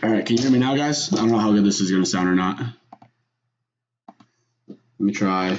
All right, can you hear me now, guys? I don't know how good this is going to sound or not. Let me try.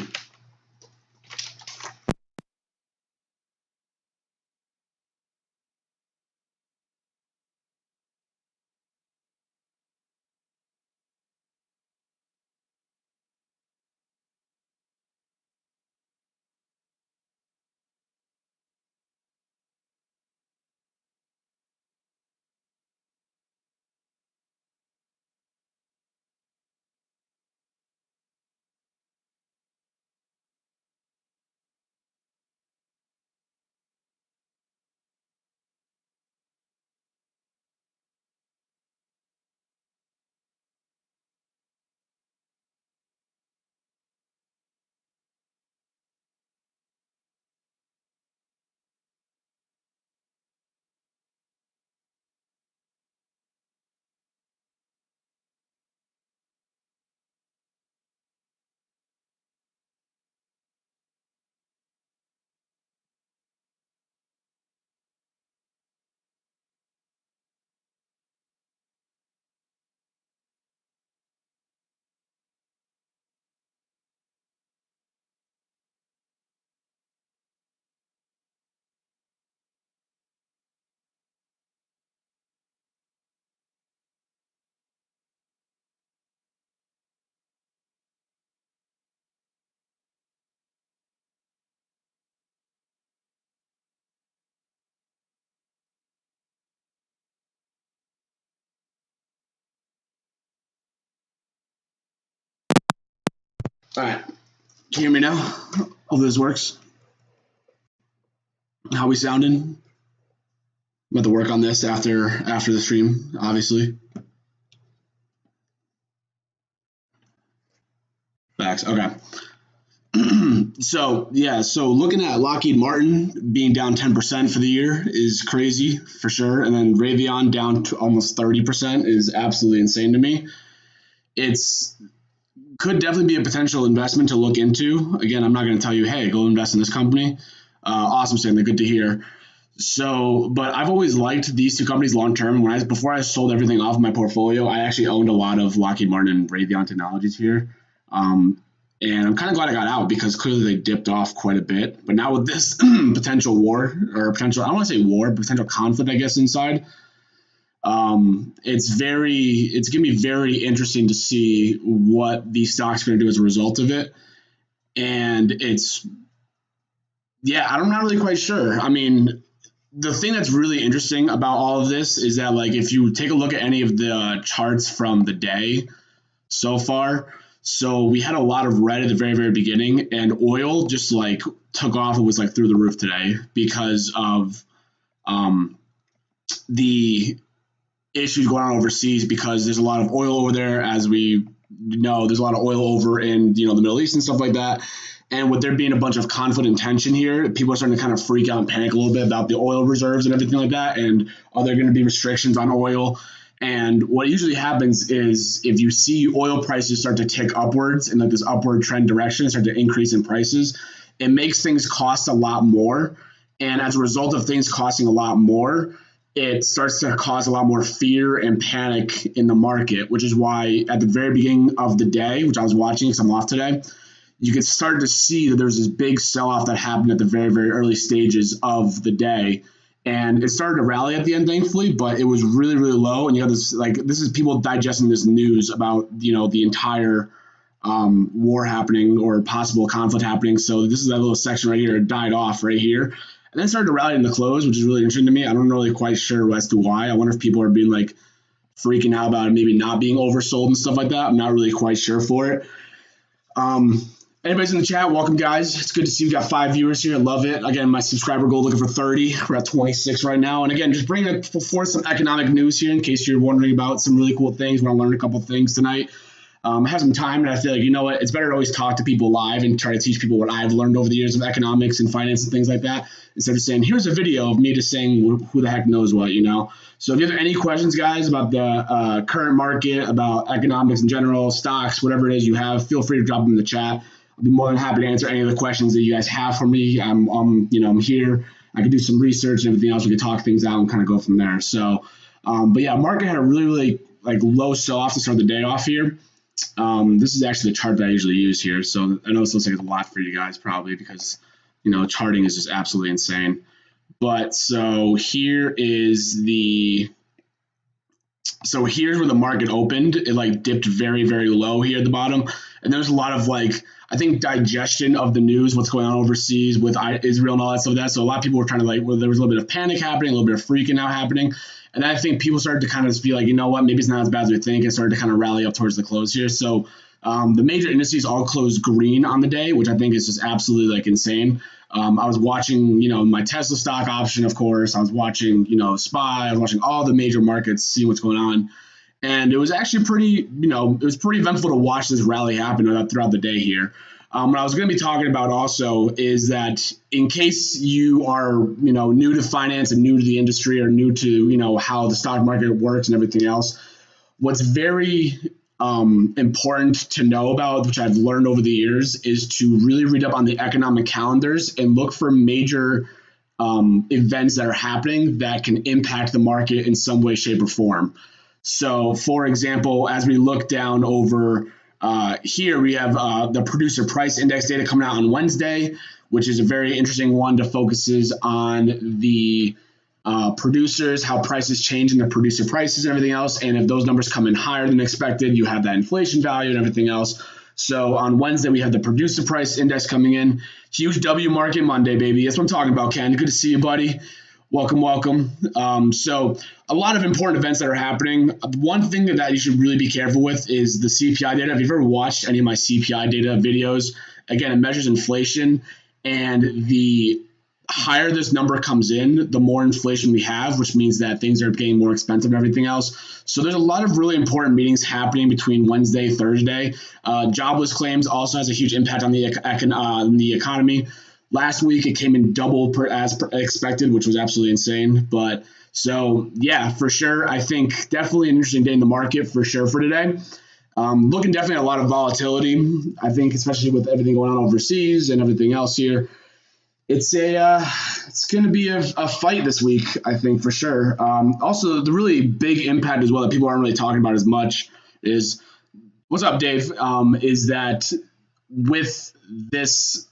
All right, can you hear me now? Hope this works. How we sounding? I'm about to work on this after the stream, obviously. Facts. Okay. So looking at Lockheed Martin being down 10% for the year is crazy for sure, and then Raytheon down to almost 30% is absolutely insane to me. It's could definitely be a potential investment to look into. Again, I'm not going to tell you, hey, go invest in this company. Awesome, Sam. They're good to hear. So, but I've always liked these two companies long term. Before I sold everything off of my portfolio, I actually owned a lot of Lockheed Martin and Raytheon Technologies here. And I'm kind of glad I got out because clearly they dipped off quite a bit. But now with this potential war or potential, I don't want to say war, but potential conflict, I guess, inside, it's going to be very interesting to see what these stocks are going to do as a result of it. And I'm not really quite sure. I mean, the thing that's really interesting about all of this is that, like, if you take a look at any of the charts from the day so far, so we had a lot of red at the very, very beginning, and oil just like took off. It was like through the roof today because of the issues going on overseas, because there's a lot of oil over there. As we know, there's a lot of oil over in the Middle East and stuff like that. And with there being a bunch of conflict and tension here, people are starting to kind of freak out and panic a little bit about the oil reserves and everything like that. And are there going to be restrictions on oil? And what usually happens is if you see oil prices start to tick upwards in like this upward trend direction, start to increase in prices, it makes things cost a lot more. And as a result of things costing a lot more, it starts to cause a lot more fear and panic in the market, which is why at the very beginning of the day, which I was watching because I'm off today, you could start to see that there's this big sell-off that happened at the very, very early stages of the day. And it started to rally at the end, thankfully, but it was really, really low. And you have this, like, this is people digesting this news about, the entire war happening or possible conflict happening. So this is that little section right here. It died off right here. And then started to rally in the close, which is really interesting to me. I don't really quite sure as to why. I wonder if people are being like freaking out about it, maybe not being oversold and stuff like that. I'm not really quite sure for it. Anybody's in the chat, welcome, guys. It's good to see we got 5 viewers here. I love it. Again, my subscriber goal looking for 30. We're at 26 right now. And again, just bringing forth some economic news here in case you're wondering about some really cool things. We're going to learn a couple things tonight. I have some time, and I feel like, you know what, it's better to always talk to people live and try to teach people what I've learned over the years of economics and finance and things like that, instead of saying, here's a video of me just saying who the heck knows what, So if you have any questions, guys, about the current market, about economics in general, stocks, whatever it is you have, feel free to drop them in the chat. I'll be more than happy to answer any of the questions that you guys have for me. I'm here. I can do some research and everything else. We can talk things out and kind of go from there. So, but yeah, market had a really, really like low sell-off to start the day off here. This is actually the chart that I usually use here. So I know this looks like it's a lot for you guys probably because, charting is just absolutely insane. But so here's where the market opened. It like dipped very, very low here at the bottom. And there's a lot of I think digestion of the news, what's going on overseas with Israel and all that stuff like that. So a lot of people were trying to there was a little bit of panic happening, a little bit of freaking out happening. And I think people started to kind of be like, you know what, maybe it's not as bad as we think, and started to kind of rally up towards the close here. So the major indices all closed green on the day, which I think is just absolutely insane. I was watching, my Tesla stock option, of course. I was watching, SPY. I was watching all the major markets, see what's going on. And it was actually pretty eventful to watch this rally happen throughout the day here. What I was going to be talking about also is that in case you are, new to finance and new to the industry or new to, how the stock market works and everything else, what's very important to know about, which I've learned over the years, is to really read up on the economic calendars and look for major events that are happening that can impact the market in some way, shape, or form. So, for example, as we look down over here, we have the producer price index data coming out on Wednesday, which is a very interesting one that focuses on the producers, how prices change in the producer prices and everything else. And if those numbers come in higher than expected, you have that inflation value and everything else. So on Wednesday, we have the producer price index coming in. Huge W market Monday, baby. That's what I'm talking about, Ken. Good to see you, buddy. Welcome. So a lot of important events that are happening. One thing that you should really be careful with is the CPI data. If you've ever watched any of my CPI data videos, again, it measures inflation, and the higher this number comes in, the more inflation we have, which means that things are getting more expensive and everything else. So there's a lot of really important meetings happening between Wednesday, Thursday. Jobless claims also has a huge impact on the economy. Last week, it came in double as expected, which was absolutely insane. But so, yeah, for sure. I think definitely an interesting day in the market for sure for today. Looking definitely at a lot of volatility. I think especially with everything going on overseas and everything else here, it's going to be a fight this week, I think, for sure. Also, the really big impact as well that people aren't really talking about as much is, what's up, Dave, is that with this,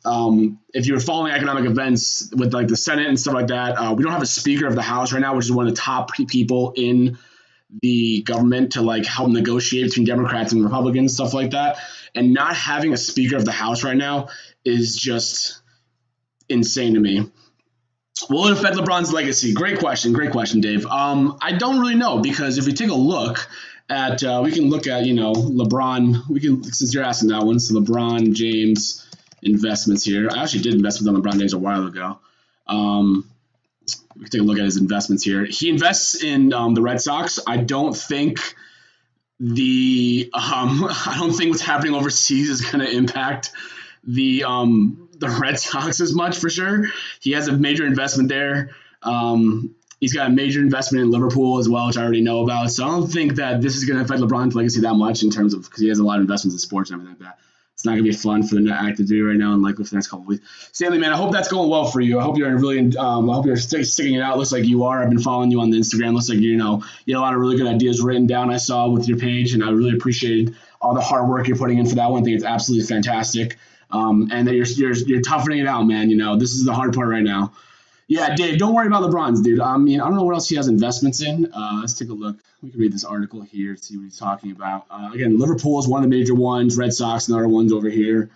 if you're following economic events with the Senate and stuff like that, we don't have a Speaker of the House right now, which is one of the top people in the government to help negotiate between Democrats and Republicans, stuff like that. And not having a Speaker of the House right now is just insane to me. Will it affect LeBron's legacy? Great question, Dave. I don't really know, because if we take a look at, we can look at, LeBron. We can, since you're asking that one, so LeBron James investments here. I actually did investments on LeBron James a while ago. We can take a look at his investments here. He invests in the Red Sox. I don't think what's happening overseas is going to impact the Red Sox as much, for sure. He has a major investment there. He's got a major investment in Liverpool as well, which I already know about. So I don't think that this is going to affect LeBron's legacy that much in terms of, because he has a lot of investments in sports and everything like that. It's not going to be fun for the net active to do right now and for the next couple of weeks. Stanley, man, I hope that's going well for you. I hope you're really, I hope you're sticking it out. Looks like you are. I've been following you on the Instagram. Looks like you had a lot of really good ideas written down, I saw, with your page, and I really appreciated all the hard work you're putting in for that one. I think it's absolutely fantastic. And that you're toughening it out, man. This is the hard part right now. Yeah, Dave, don't worry about LeBron's, dude. I mean, I don't know what else he has investments in. Let's take a look. We can read this article here to see what he's talking about. Again, Liverpool is one of the major ones. Red Sox, another one's over here.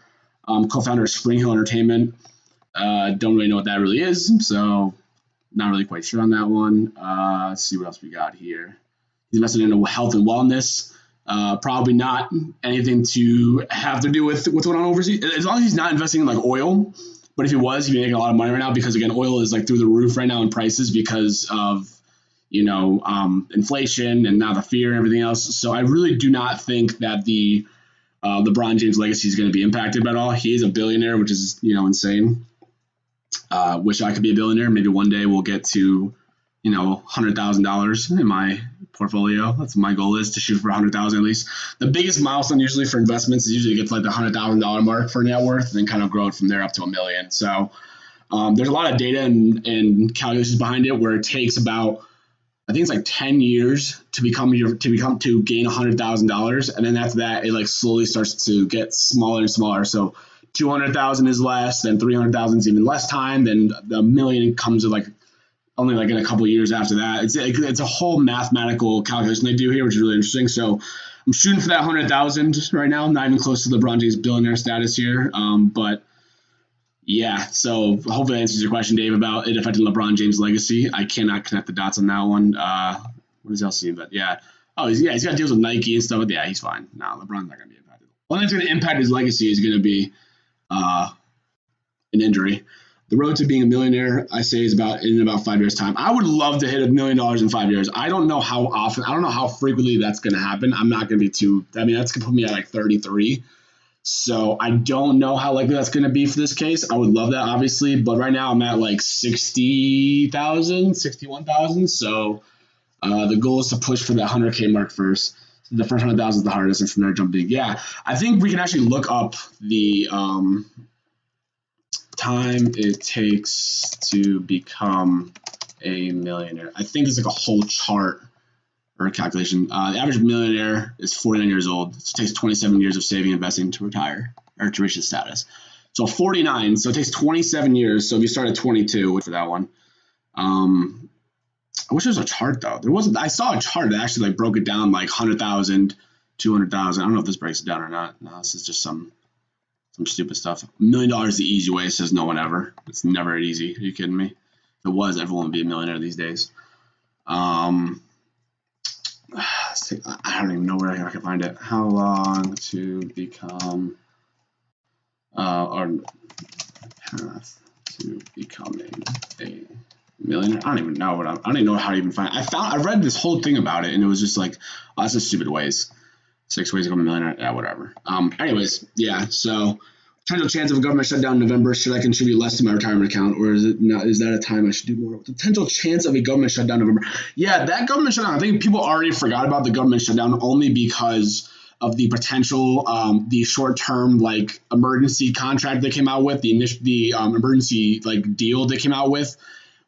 Co-founder of Spring Hill Entertainment. Don't really know what that really is, so not really quite sure on that one. Let's see what else we got here. He's invested in health and wellness. Probably not anything to have to do with what's going on overseas. As long as he's not investing in oil. But if he was, he'd be making a lot of money right now, because, again, oil is through the roof right now in prices because of, inflation and now the fear and everything else. So I really do not think that the LeBron James legacy is going to be impacted at all. He is a billionaire, which is, insane. Wish I could be a billionaire. Maybe one day we'll get to, $100,000 in my portfolio. That's my goal, is to shoot for $100,000 at least. The biggest milestone usually for investments is usually get to the $100,000 mark for net worth, and then kind of grow it from there up to $1 million. So there's a lot of data and calculations behind it, where it takes about I think it's like 10 years to gain $100,000, and then after that it like slowly starts to get smaller and smaller. So 200,000 is less, then 300,000 is even less time, then the million comes with like only like in a couple of years after that. It's a whole mathematical calculation they do here, which is really interesting. So I'm shooting for that 100,000 right now. I'm not even close to LeBron James billionaire status here, but yeah. So hopefully that answers your question, Dave, about it affecting LeBron James' legacy. I cannot connect the dots on that one. What does else see? But yeah. Oh, he's got deals with Nike and stuff. But yeah, he's fine. No, LeBron's not going to be impacted. One that's going to impact his legacy is going to be an injury. The road to being a millionaire, I say, is in about 5 years' time. I would love to hit $1 million in 5 years. I don't know how often. I don't know how frequently that's going to happen. I'm not going to be too. I mean, that's going to put me at like 33. So I don't know how likely that's going to be for this case. I would love that, obviously, but right now I'm at like 60,000, 61,000. So the goal is to push for that 100K mark first. The first 100,000 is the hardest, and from there jumping. Yeah, I think we can actually look up the time it takes to become a millionaire. I think there's like a whole chart or a calculation. The average millionaire is 49 years old. It takes 27 years of saving and investing to retire or to reach this status. So 49. So it takes 27 years. So if you start at 22 for that one. I wish there was a chart though. There wasn't. I saw a chart that actually like broke it down like 100,000, 200,000. I don't know if this breaks it down or not. No, this is just some stupid stuff. $1 million is the easy way, says no one ever. It's never easy. Are you kidding me? If it was, everyone would be a millionaire these days. I don't even know where I can find it. How long to become or path to becoming a millionaire? I don't even know I don't even know how to even find it. I read this whole thing about it, and it was just like, oh, that's just stupid ways. 6 ways to become a millionaire. Yeah, whatever. Anyways, yeah. So, potential chance of a government shutdown in November. Should I contribute less to my retirement account, or is it not? Is that a time I should do more? Potential chance of a government shutdown in November. Yeah, that government shutdown. I think people already forgot about the government shutdown only because of the potential, the short-term like emergency contract they came out with, the emergency like deal they came out with,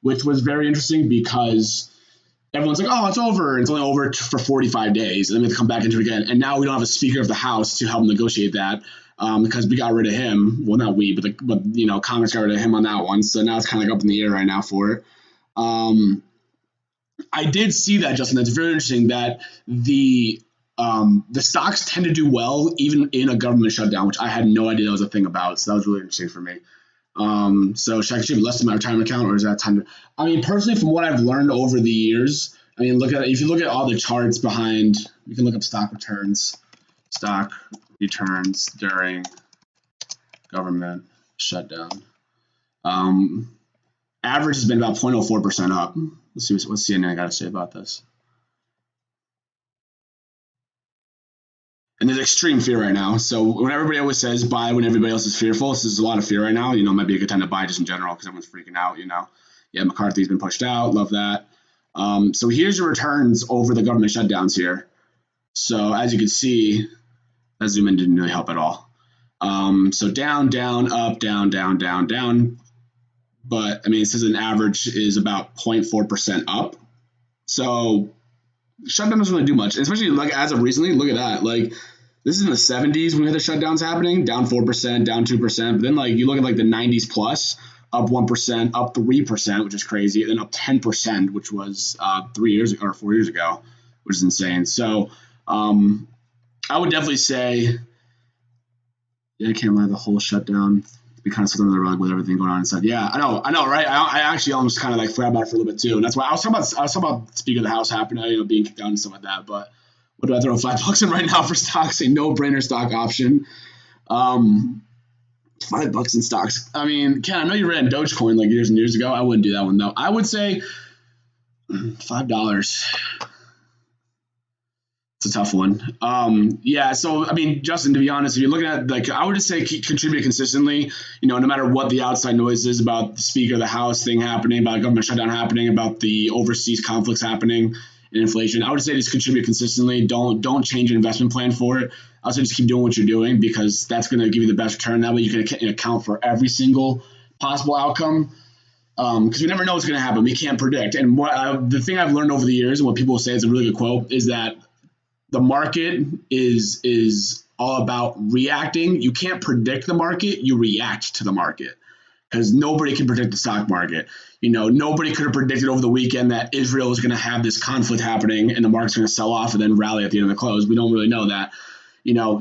which was very interesting because everyone's like, oh, it's over. It's only over for 45 days. And then we have to come back into it again. And now we don't have a Speaker of the House to help negotiate that because we got rid of him. Well, not we, but Congress got rid of him on that one. So now it's kind of like up in the air right now for it. I did see that, Justin. That's very interesting that the stocks tend to do well even in a government shutdown, which I had no idea that was a thing about. So that was really interesting for me. So should I contribute less to my retirement account, or is that time to? I mean, personally, from what I've learned over the years, I mean, if you look at all the charts behind, you can look up stock returns during government shutdown. Average has been about 0.04% up. Let's see what CNN got to say about this. And there's extreme fear right now. So when everybody always says buy when everybody else is fearful, this is a lot of fear right now. It might be a good time to buy just in general because everyone's freaking out. Yeah, McCarthy's been pushed out. Love that. So here's your returns over the government shutdowns here. So as you can see, that zoom in didn't really help at all. So down, down, up, down, down, down, down. But I mean, it says an average is about 0.4% up. So shutdown doesn't really do much, especially like as of recently. Look at that. Like this is in the 70s when we had the shutdowns happening, down 4%, down 2%. But then like you look at like the 90s plus, up 1%, up 3%, which is crazy, and then up 10%, which was 3 years ago or 4 years ago, which is insane. So I would definitely say, yeah, I can't lie, the whole shutdown. We kind of slipped under the rug with everything going on inside. Yeah, I know, right? I actually almost kind of like forgot about it for a little bit too, and that's why I was talking about Speaker of the House happening, being kicked out and stuff like that. But what do I throw $5 in right now for stocks? A no-brainer stock option. $5 in stocks. I mean, Ken, I know you ran Dogecoin like years and years ago. I wouldn't do that one though. I would say $5. It's a tough one. Yeah. So, I mean, Justin, to be honest, if you're looking at like, I would just say contribute consistently, no matter what the outside noise is about the Speaker of the House thing happening, about government shutdown happening, about the overseas conflicts happening and inflation. I would say just contribute consistently. Don't change your investment plan for it. I would say just keep doing what you're doing because that's going to give you the best return. That way you can account for every single possible outcome. because we never know what's going to happen. We can't predict. And the thing I've learned over the years, and what people say is a really good quote, is that the market is all about reacting. You can't predict the market, you react to the market, because nobody can predict the stock market. Nobody could have predicted over the weekend that Israel was going to have this conflict happening and the market's going to sell off and then rally at the end of the close. We don't really know that.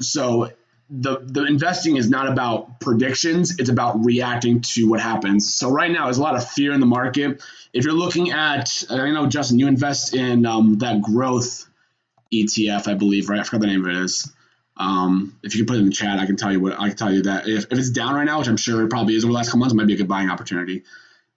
So the investing is not about predictions, it's about reacting to what happens. So right now there's a lot of fear in the market. If you're looking at, I know, Justin, you invest in that growth ETF, I believe, right? I forgot the name of it is. If you can put it in the chat, I can tell you that if it's down right now, which I'm sure it probably is over the last couple months, it might be a good buying opportunity.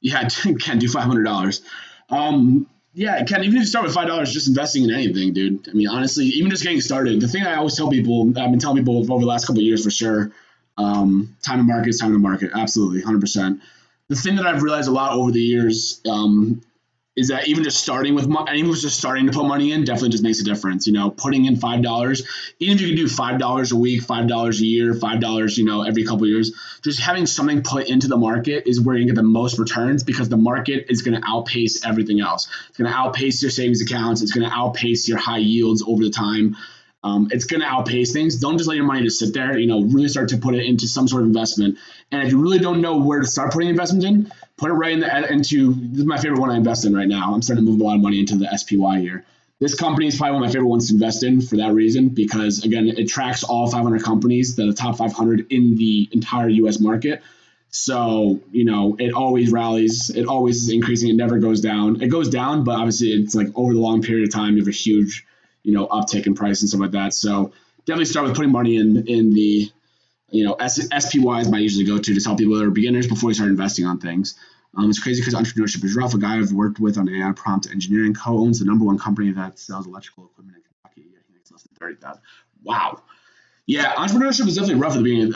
Yeah, Ken, do $500. Yeah, Ken, even if you start with $5, just investing in anything, dude. I mean, honestly, even just getting started. The thing I always tell people, I've been telling people over the last couple of years for sure, time to market is time to market. Absolutely, 100%. The thing that I've realized a lot over the years is that even just starting with money, even just starting to put money in, definitely just makes a difference. Putting in $5, even if you can do $5 a week, $5 a year, $5, every couple of years, just having something put into the market is where you get the most returns, because the market is going to outpace everything else. It's going to outpace your savings accounts. It's going to outpace your high yields over the time. It's going to outpace things. Don't just let your money just sit there. Really start to put it into some sort of investment. And if you really don't know where to start putting investments in, put it right into this is my favorite one I invest in right now. I'm starting to move a lot of money into the SPY here. This company is probably one of my favorite ones to invest in for that reason, because again, it tracks all 500 companies, the top 500 in the entire U.S. market. So, it always rallies. It always is increasing. It never goes down. It goes down, but obviously it's like over the long period of time, you have a huge uptick in price and stuff like that. So definitely start with putting money in the, SPY is my usually go to just help people that are beginners before you start investing on things. It's crazy because entrepreneurship is rough. A guy I've worked with on AI prompt engineering co-owns the #1 company that sells electrical equipment in Kentucky. He makes less than $30,000. Wow. Yeah, entrepreneurship is definitely rough at the beginning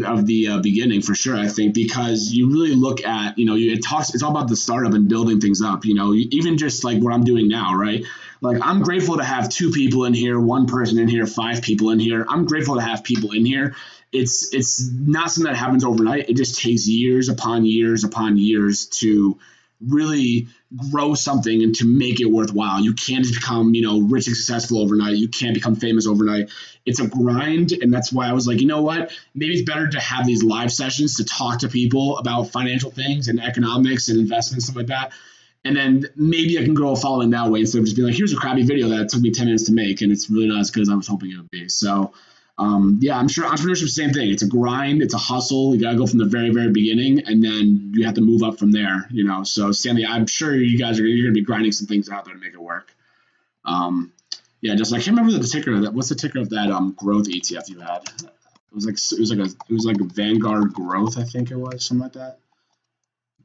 of the beginning for sure. I think because you really look at it's all about the startup and building things up. Even just like what I'm doing now, right? Like I'm grateful to have 2 people in here, 1 person in here, 5 people in here. I'm grateful to have people in here. It's not something that happens overnight. It just takes years upon years upon years to really grow something and to make it worthwhile. You can't just become, rich and successful overnight. You can't become famous overnight. It's a grind. And that's why I was like, you know what? Maybe it's better to have these live sessions to talk to people about financial things and economics and investments, stuff like that. And then maybe I can grow a following that way instead of just being like, here's a crappy video that took me 10 minutes to make and it's really not as good as I was hoping it would be. So yeah, I'm sure entrepreneurship is the same thing. It's a grind. It's a hustle. You got to go from the very, very beginning, and then you have to move up from there, So, Stanley, I'm sure you're going to be grinding some things out there to make it work. Yeah, just I can't remember the ticker of that. What's the ticker of that growth ETF you had? It was like a Vanguard Growth, I think it was, something like that.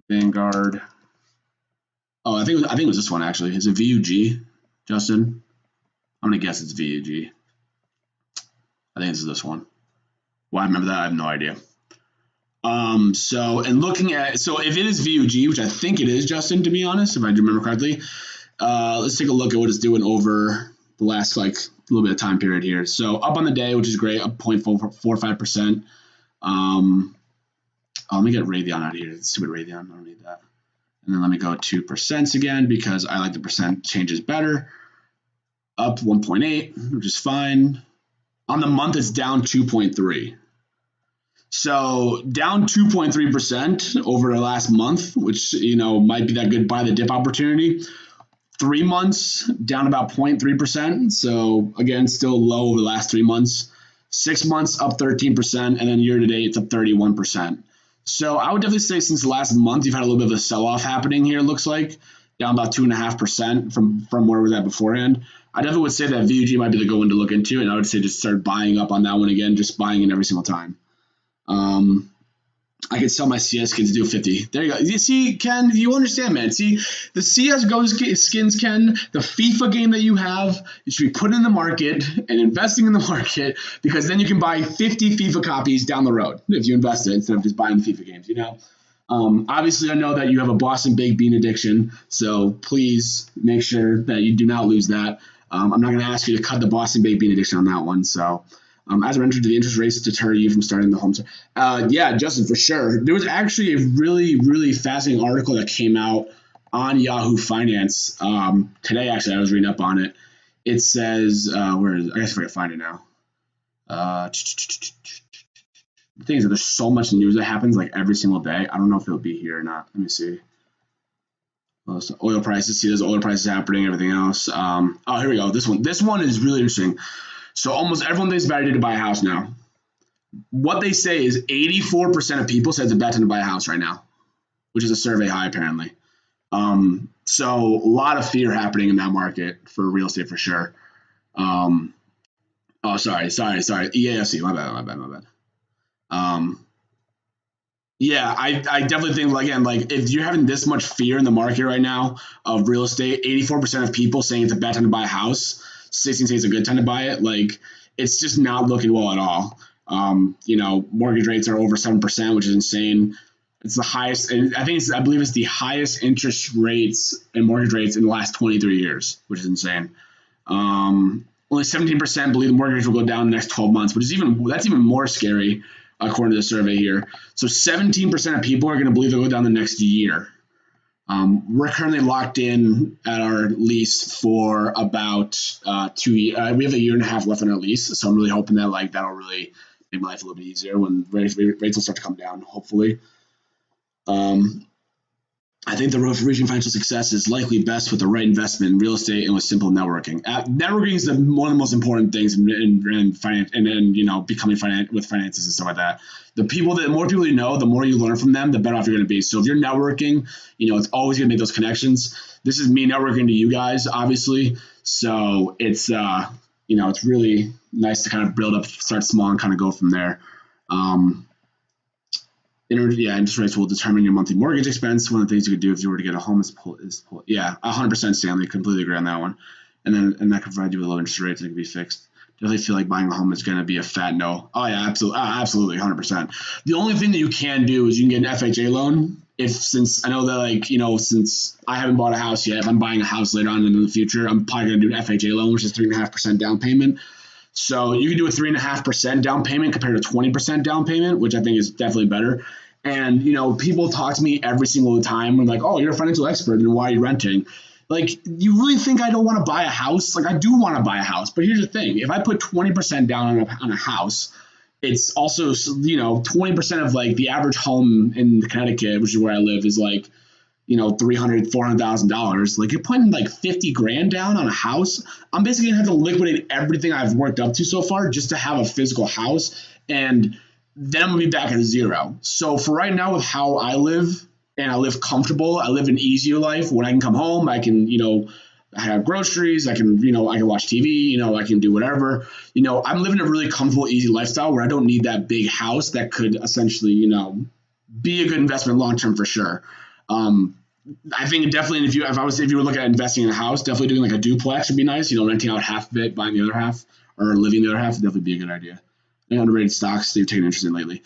Vanguard. Oh, I think it was this one actually. Is it VUG, Justin? I'm gonna guess it's VUG. I think this is this one. Why I remember that, I have no idea. So if it is VUG, which I think it is, Justin, to be honest, if I remember correctly, let's take a look at what it's doing over the last a little bit of time period here. So up on the day, which is great, up 0.45%. Let me get Raytheon out of here. Stupid Raytheon, I don't need that. And then let me go to percents again because I like the percent changes better. Up 1.8, which is fine. On the month, it's down 2.3. So down 2.3% over the last month, which might be that good buy the dip opportunity. 3 months down about 0.3%. So again, still low over the last 3 months. 6 months up 13%, and then year to date it's up 31%. So I would definitely say since the last month you've had a little bit of a sell-off happening here. It looks like down about 2.5% from where we were at beforehand. I definitely would say that VUG might be the good one to look into, and I would say just start buying up on that one again, just buying in every single time. I could sell my CS skins to do 50. There you go. You see, Ken, you understand, man. See, the CSGO skins, Ken, the FIFA game that you have, you should be put in the market and investing in the market because then you can buy 50 FIFA copies down the road if you invest it instead of just buying the FIFA games, Obviously, I know that you have a Boston baked bean addiction, so please make sure that you do not lose that. I'm not going to ask you to cut the Boston baked bean addiction on that one. So, As I mentioned, do the interest rates deter you from starting the home? Yeah, Justin, for sure. There was actually a really, really fascinating article that came out on Yahoo Finance today. Actually, I was reading up on it. It says, where is it? I guess if I can find it now. The thing is that there's so much news that happens like every single day. I don't know if it'll be here or not. Let me see. So oil prices, see, there's oil prices happening, everything else. Oh, here we go. This one is really interesting. So almost everyone thinks it's a bad idea to buy a house now. What they say is 84% of people said it's a bad time to buy a house right now, which is a survey high apparently. So a lot of fear happening in that market for real estate for sure. Oh, sorry. EAFC, my bad. Yeah, I definitely think, like, again, like if you're having this much fear in the market right now of real estate, 84% of people saying it's a bad time to buy a house, 16 saying it's a good time to buy it. Like, it's just not looking well at all. Mortgage rates are over 7%, which is insane. It's the highest, and I believe it's the highest interest rates and mortgage rates in the last 23 years, which is insane. Only 17% believe the mortgage will go down in the next 12 months, which is that's even more scary according to the survey here. So 17% of people are going to believe they'll go down the next year. We're currently locked in at our lease for about 2 years. We have a year and a half left on our lease, so I'm really hoping that that'll really make my life a little bit easier when rates will start to come down, hopefully. I think the road for reaching financial success is likely best with the right investment in real estate and with simple networking. Networking is one of the most important things in finance, and then becoming with finances and stuff like that. The more people you know, the more you learn from them, the better off you're going to be. So if you're networking, it's always going to make those connections. This is me networking to you guys, obviously. So it's it's really nice to kind of build up, start small, and kind of go from there. Interest rates will determine your monthly mortgage expense. One of the things you could do if you were to get a home is pull. 100% Stanley, completely agree on that one. And that can provide you with low interest rates and it can be fixed. Definitely feel like buying a home is going to be a fat no. Oh yeah, absolutely, 100%. The only thing that you can do is you can get an FHA loan. Since I know that since I haven't bought a house yet, if I'm buying a house later on in the future, I'm probably going to do an FHA loan, which is 3.5% down payment. So you can do a 3.5% down payment compared to 20% down payment, which I think is definitely better. And, people talk to me every single time. We're like, oh, you're a financial expert, and why are you renting? Like, you really think I don't want to buy a house? Like, I do want to buy a house. But here's the thing. If I put 20% down on a house, it's also, 20% of, the average home in Connecticut, which is where I live, is $300,000, $400,000. Like, you're putting $50,000 down on a house. I'm basically gonna have to liquidate everything I've worked up to so far just to have a physical house, and then I'm gonna be back at zero. So for right now, with how I live, and I live comfortable, I live an easier life. When I can come home, I can I have groceries, I can I can watch TV, I can do whatever. I'm living a really comfortable, easy lifestyle where I don't need that big house that could essentially be a good investment long term for sure. I think definitely if you were looking at investing in a house, definitely doing a duplex would be nice. Renting out half of it, buying the other half, or living the other half would definitely be a good idea. Any underrated stocks that you've taken interest in lately?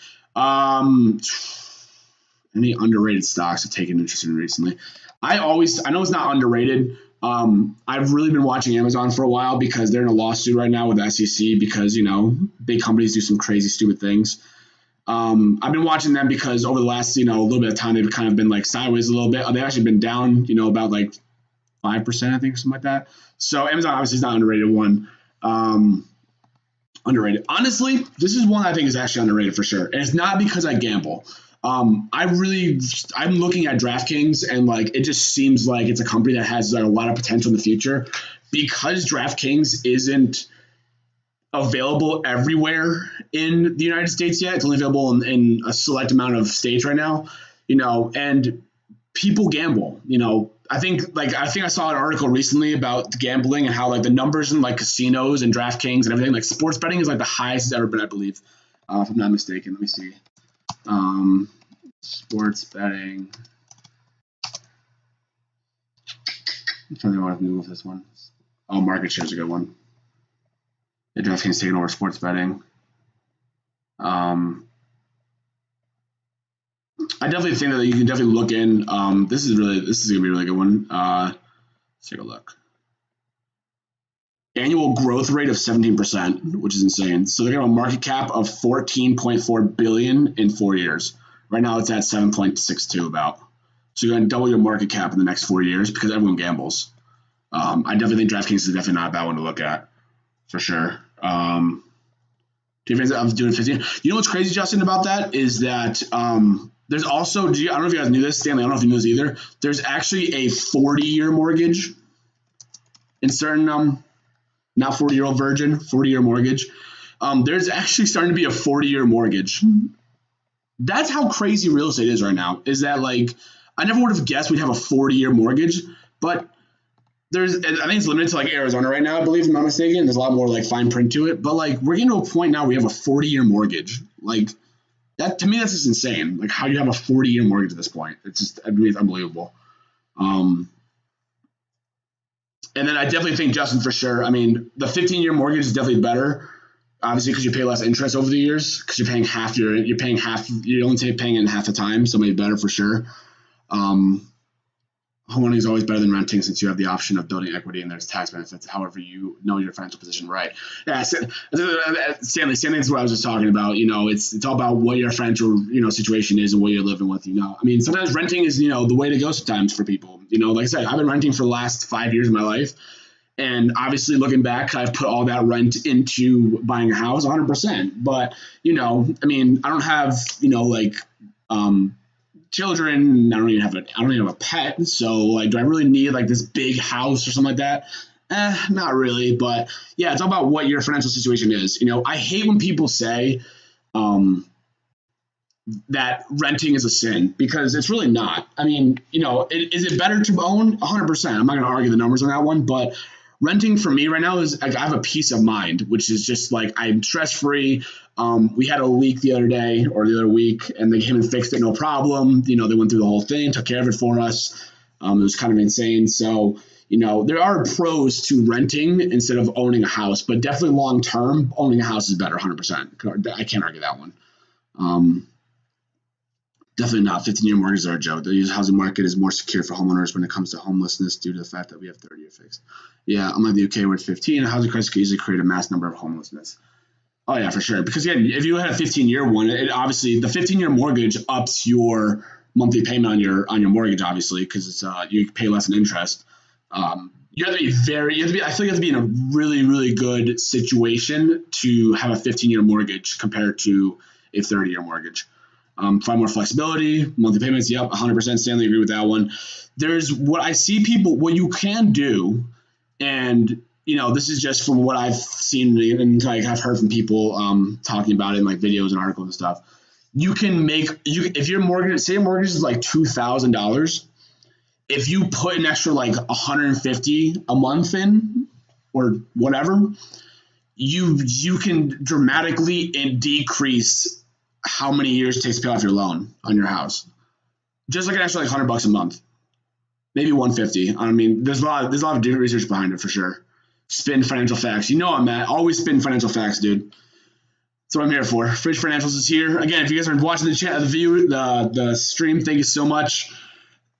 Any underrated stocks I've taken interest in recently? I know it's not underrated. I've really been watching Amazon for a while because they're in a lawsuit right now with the SEC because big companies do some crazy stupid things. I've been watching them because over the last, little bit of time, they've kind of been sideways a little bit. They've actually been down, about 5%, I think, something like that. So Amazon obviously is not an underrated one. Underrated. Honestly, this is one I think is actually underrated for sure. And it's not because I gamble. I'm looking at DraftKings and it just seems like it's a company that has a lot of potential in the future because DraftKings isn't available everywhere in the United States yet. It's only available in a select amount of states right now, and people gamble, I think I saw an article recently about gambling and how the numbers in casinos and DraftKings and everything, sports betting is the highest it's ever been, I believe. If I'm not mistaken. Let me see. Sports betting. I'm trying to think what I can Google this one. Oh, market share is a good one. The DraftKings taking over sports betting. I definitely think that you can definitely look in. This is gonna be a really good one. Let's take a look. Annual growth rate of 17%, which is insane. So they're going to have a market cap of 14.4 billion in 4 years. Right now it's at 7.62 about. So you're going to double your market cap in the next 4 years because everyone gambles. I definitely think DraftKings is definitely not a bad one to look at, for sure. Difference of doing 15. You know what's crazy, Justin, about that is that there's also, I don't know if you guys knew this, Stanley, I don't know if you knew this either. There's actually a 40-year mortgage in certain, not 40-year-old virgin, 40-year mortgage. There's actually starting to be a 40-year mortgage. That's how crazy real estate is right now, is that like, I never would have guessed we'd have a 40-year mortgage, but I think it's limited to like Arizona right now, I believe, if I'm not mistaken. There's a lot more like fine print to it, but like we're getting to a point now where we have a 40-year mortgage. Like that, to me, that's just insane. Like how you have a 40-year mortgage at this point. It's just, I mean, it's unbelievable. And then I definitely think, Justin, for sure, I mean, the 15-year mortgage is definitely better, obviously, because you pay less interest over the years, because you're paying half, you're only paying in half the time, so maybe better for sure. Homeowning is always better than renting since you have the option of building equity and there's tax benefits. However, you know your financial position, right? Yeah, Stanley is what I was just talking about. You know, it's all about what your financial situation is and what you're living with. I mean, sometimes renting is the way to go sometimes for people. Like I said, I've been renting for the last 5 years of my life, and obviously looking back, I've put all that rent into buying a house 100%. But I mean, I don't have children. I don't even have a pet. So like, do I really need like this big house or something like that? Not really. But yeah, it's all about what your financial situation is. I hate when people say that renting is a sin, because it's really not. I mean, is it better to own? 100%. I'm not going to argue the numbers on that one, but renting for me right now is like, I have a peace of mind, which is just like I'm stress free. We had a leak the other day or the other week, and they came and fixed it, no problem. They went through the whole thing, took care of it for us. It was kind of insane. So, there are pros to renting instead of owning a house, but definitely long term, owning a house is better, 100%. I can't argue that one. Definitely not. 15-year mortgages are a joke. The housing market is more secure for homeowners when it comes to homelessness due to the fact that we have 30-year fixed. Yeah, unlike the UK where it's 15, a housing crisis can easily create a mass number of homelessness. Oh yeah, for sure. Because again, if you had a 15-year one, it obviously the 15-year mortgage ups your monthly payment on your mortgage, obviously, because it's you pay less in interest. You have to be I feel you have to be in a really, really good situation to have a 15-year mortgage compared to a 30-year mortgage. Find more flexibility, monthly payments. Yep, 100%. Stanley, agree with that one. There's what I see people, what you can do, and this is just from what I've seen and like I've heard from people talking about it in like videos and articles and stuff. You can if your mortgage, say your mortgage is like $2,000, if you put an extra like $150 a month or whatever, you can dramatically decrease how many years it takes to pay off your loan on your house. Just like an extra like $100 a month, maybe $150. I mean, there's a lot of research behind it for sure. Spin financial facts. I'm Matt. Always spin financial facts, dude. That's what I'm here for. Fridge Financials is here again. If you guys are watching the stream, thank you so much.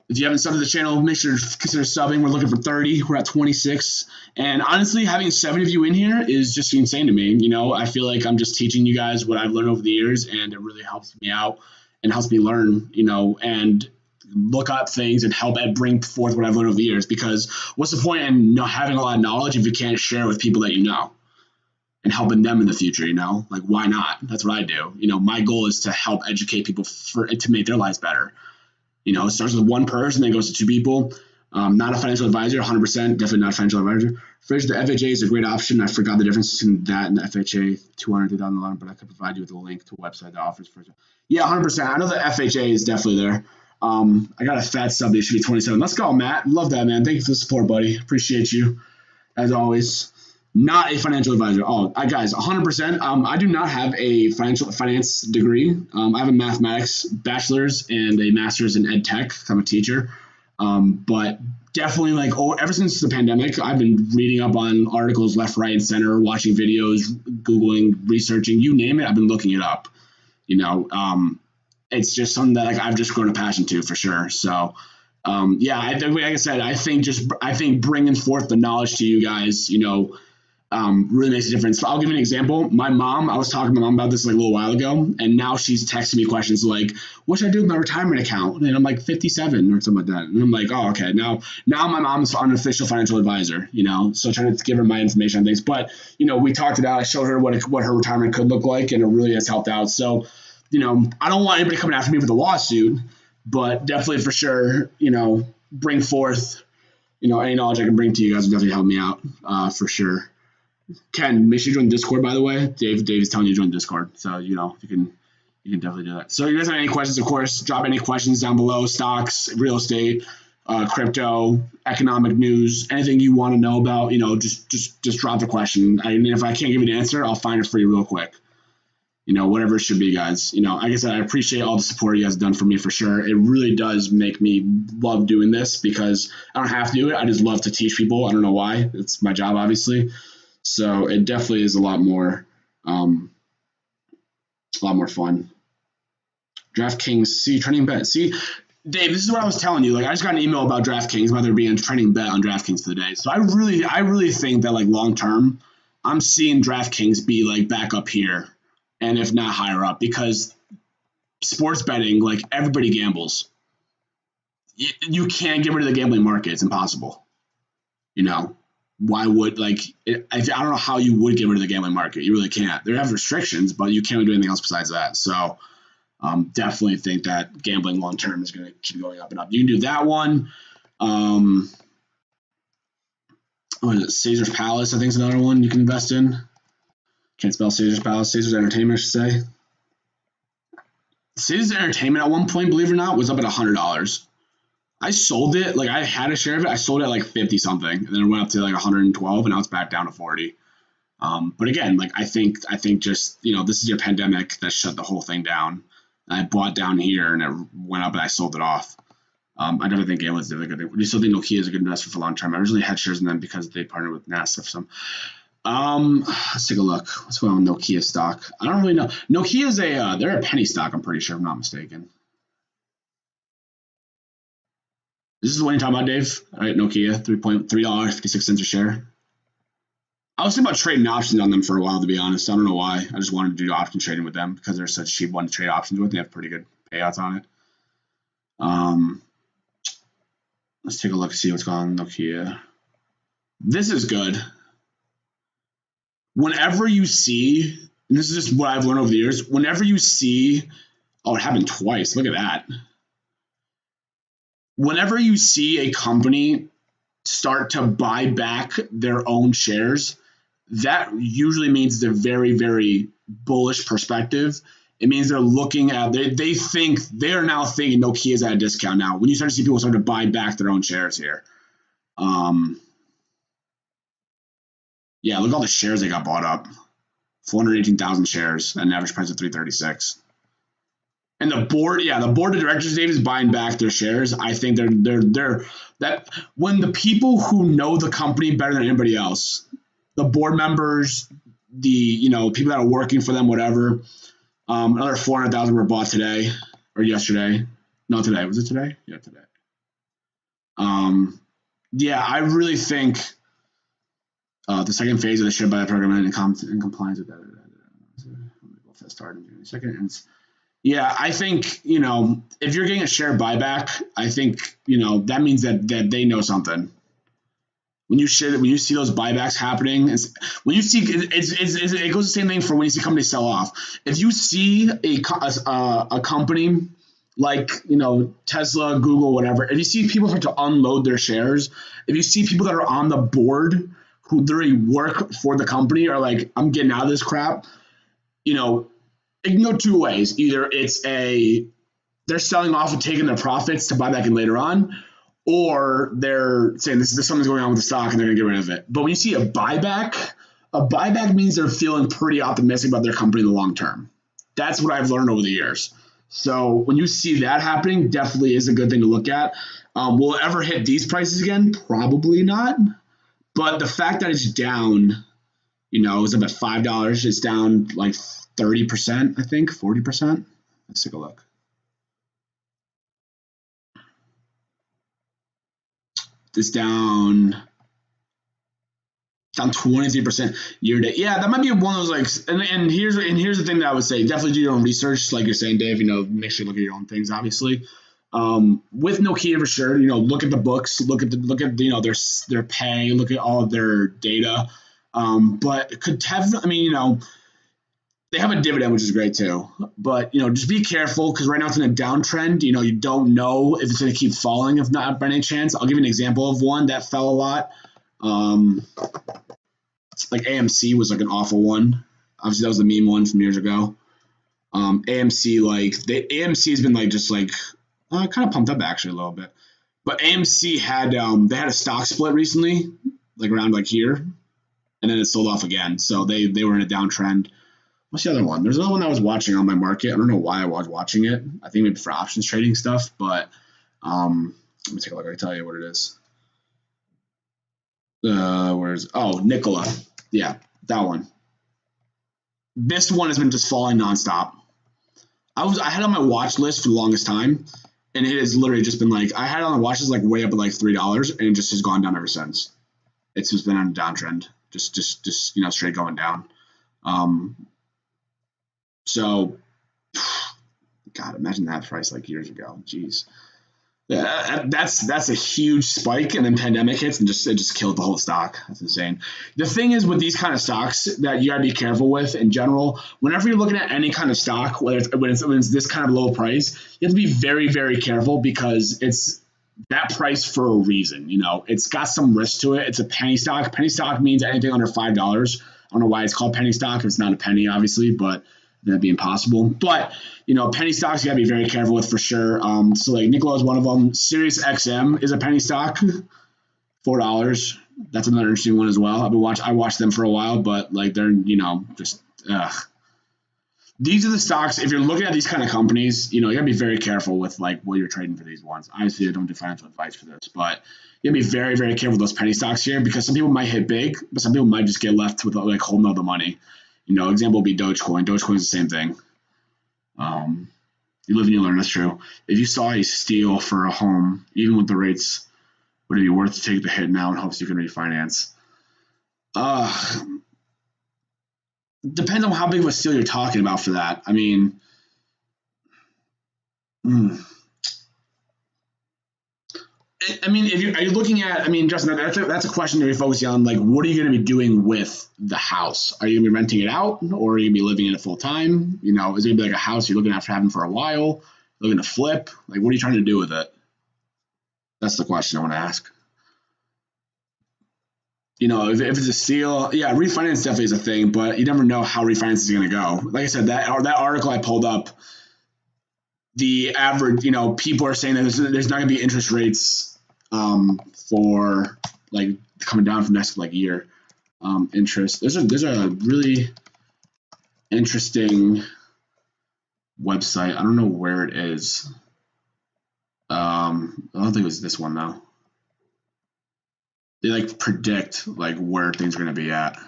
If you haven't subbed to the channel, make sure to consider subbing. We're looking for 30. We're at 26. And honestly, having 7 of you in here is just insane to me. I feel like I'm just teaching you guys what I've learned over the years, and it really helps me out and helps me learn, and look up things and help bring forth what I've learned over the years. Because what's the point in having a lot of knowledge if you can't share with people that and helping them in the future, Like, why not? That's what I do. My goal is to help educate people to make their lives better. It starts with one person, then goes to 2 people. Not a financial advisor, 100%, definitely not a financial advisor. Fridge, the FHA is a great option. I forgot the difference between that and the FHA 200 2011, but I could provide you with a link to a website that offers Fridge. Yeah, 100%. I know the FHA is definitely there. I got a fat sub. It should be 27. Let's go, Matt. Love that, man. Thank you for the support, buddy. Appreciate you, as always. Not a financial advisor. Guys, 100%. I do not have a finance degree. I have a mathematics bachelor's and a master's in ed tech. I'm a teacher. But definitely ever since the pandemic, I've been reading up on articles left, right, and center, watching videos, Googling, researching, you name it. I've been looking it up. It's just something that I've just grown a passion to, for sure. So, like I said, I think bringing forth the knowledge to you guys, really makes a difference. So I'll give you an example. My mom, I was talking to my mom about this like a little while ago, and now she's texting me questions like, "What should I do with my retirement account?" And I'm like 57 or something like that. And I'm like, "Oh, okay." Now my mom's an unofficial financial advisor, so trying to give her my information on things. But we talked about. I showed her what her retirement could look like, and it really has helped out. So, I don't want anybody coming after me with a lawsuit, but definitely for sure, bring forth, any knowledge I can bring to you guys will definitely help me out, for sure. Ken, make sure you join Discord, by the way. Dave is telling you to join Discord. So, you can definitely do that. So you guys have any questions, of course, drop any questions down below. Stocks, real estate, crypto, economic news, anything you want to know about, just drop the question. If I can't give you an answer, I'll find it for you real quick. Whatever it should be, guys. Like I said, I appreciate all the support you guys have done for me for sure. It really does make me love doing this because I don't have to do it. I just love to teach people. I don't know why. It's my job, obviously. So it definitely is a lot more fun. DraftKings, see, trending bet. See, Dave, this is what I was telling you. Like, I just got an email about DraftKings, about there being a trending bet on DraftKings today. So I really think that, like, long term, I'm seeing DraftKings be, like, back up here, and if not higher up, because sports betting, like, everybody gambles. You can't get rid of the gambling market. It's impossible. Why would, I don't know how you would get rid of the gambling market. You really can't. They have restrictions, but you can't do anything else besides that. So definitely think that gambling long term is going to keep going up and up. You can do that one. What is it? Caesar's Palace, I think, is another one you can invest in. Can't spell Caesar's Palace. Caesar's Entertainment, I should say. Caesar's Entertainment at one point, believe it or not, was up at $100. I sold it, like I had a share of it. I sold it at like 50 something, and then it went up to like 112, and now it's back down to 40. But again, like I think just this is your pandemic that shut the whole thing down. I bought down here and it went up, and I sold it off. I definitely think Gambling is a good thing. I still think Nokia is a good investment for long term. I originally had shares in them because they partnered with NASA for some. Let's take a look. What's going on with Nokia stock? I don't really know. Nokia is they're a penny stock. I'm pretty sure, if I'm not mistaken. This is the one you're talking about, Dave. All right, Nokia, $3.56 a share. I was thinking about trading options on them for a while, to be honest. I don't know why. I just wanted to do option trading with them because they're such a cheap one to trade options with. They have pretty good payouts on it. Let's take a look and see what's going on with Nokia. This is good. Whenever you see, and this is just what I've learned over the years, whenever you see, oh, it happened twice. Look at that. Whenever you see a company start to buy back their own shares, that usually means it's a very, very bullish perspective. It means they're looking at, they think, they are now thinking Nokia is at a discount now. When you start to see people start to buy back their own shares here. Yeah, look at all the shares they got bought up. 418,000 shares at an average price of $336. And the board of directors, Dave, is buying back their shares. I think they're that when the people who know the company better than anybody else, the board members, the people that are working for them, whatever. Another 400,000 were bought today or yesterday. No, today. Was it today? Yeah, today. Yeah, I really think the second phase of the share buyback program in compliance with that. We'll start in a second. And yeah, I think if you're getting a share buyback, I think that means that they know something. When you see those buybacks happening, when you see it goes the same thing for when you see companies sell off. If you see a company like Tesla, Google, whatever, if you see people start to unload their shares, if you see people that are on the board who literally work for the company are like, I'm getting out of this crap, it can go two ways. Either they're selling off and taking their profits to buy back in later on, or they're saying there's something's going on with the stock and they're going to get rid of it. But when you see a buyback means they're feeling pretty optimistic about their company in the long term. That's what I've learned over the years. So when you see that happening, definitely is a good thing to look at. Will it ever hit these prices again? Probably not. But the fact that it's down, it's up at $5. It's down like 30%, I think, 40%. Let's take a look. It's down Down 23% year to date. Yeah, that might be one of those like. And here's the thing that I would say: definitely do your own research, like you're saying, Dave. Make sure you look at your own things, obviously. With Nokia for sure, look at the books, look at their pay, look at all of their data. But could have, they have a dividend, which is great too. But just be careful because right now it's in a downtrend. You don't know if it's going to keep falling, if not by any chance. I'll give you an example of one that fell a lot. Like AMC was like an awful one. Obviously, that was the meme one from years ago. AMC, AMC has been kind of pumped up actually a little bit. But AMC had they had a stock split recently, like around here, and then it sold off again. So they were in a downtrend. What's the other one? There's another one that I was watching on my market. I don't know why I was watching it. I think maybe for options trading stuff, but let me take a look. I can tell you what it is. Nikola. Yeah, that one. This one has been just falling nonstop. I had it on my watch list for the longest time, and it has literally just been I had it on the watch list way up at $3, and it just has gone down ever since. It's just been on a downtrend, just straight going down. So, God, imagine that price years ago. Jeez. That's a huge spike, and then pandemic hits and it just killed the whole stock. That's insane. The thing is with these kind of stocks that you gotta be careful with in general. Whenever you're looking at any kind of stock, when it's this kind of low price, you have to be very, very careful because it's that price for a reason. It's got some risk to it. It's a penny stock. Penny stock means anything under $5. I don't know why it's called penny stock. If it's not a penny, obviously, but that'd be impossible. But penny stocks you gotta be very careful with for sure. So Nikola is one of them. Sirius XM is a penny stock, $4. That's another interesting one as well. I watched them for a while, but they're just these are the stocks. If you're looking at these kind of companies, you gotta be very careful with what you're trading for these ones. Obviously, I don't do financial advice for this, but you gotta be very, very careful with those penny stocks here because some people might hit big, but some people might just get left with holding all the money. Example would be Dogecoin. Dogecoin is the same thing. You live and you learn. That's true. If you saw a steal for a home, even with the rates, would it be worth to take the hit now in hopes you can refinance? Depends on how big of a steal you're talking about for that. Are you looking at? Justin, that's a question to be focusing on. What are you going to be doing with the house? Are you going to be renting it out, or are you going to be living in it full time? Is it going to be a house you're looking after having for a while, looking to flip? What are you trying to do with it? That's the question I want to ask. If it's a steal, yeah, refinance definitely is a thing, but you never know how refinance is going to go. Like I said, that article I pulled up, the average, people are saying that there's not going to be interest rates for coming down for next year. Interest. There's a really interesting website. I don't know where it is. I don't think it was this one though. They predict where things are going to be at.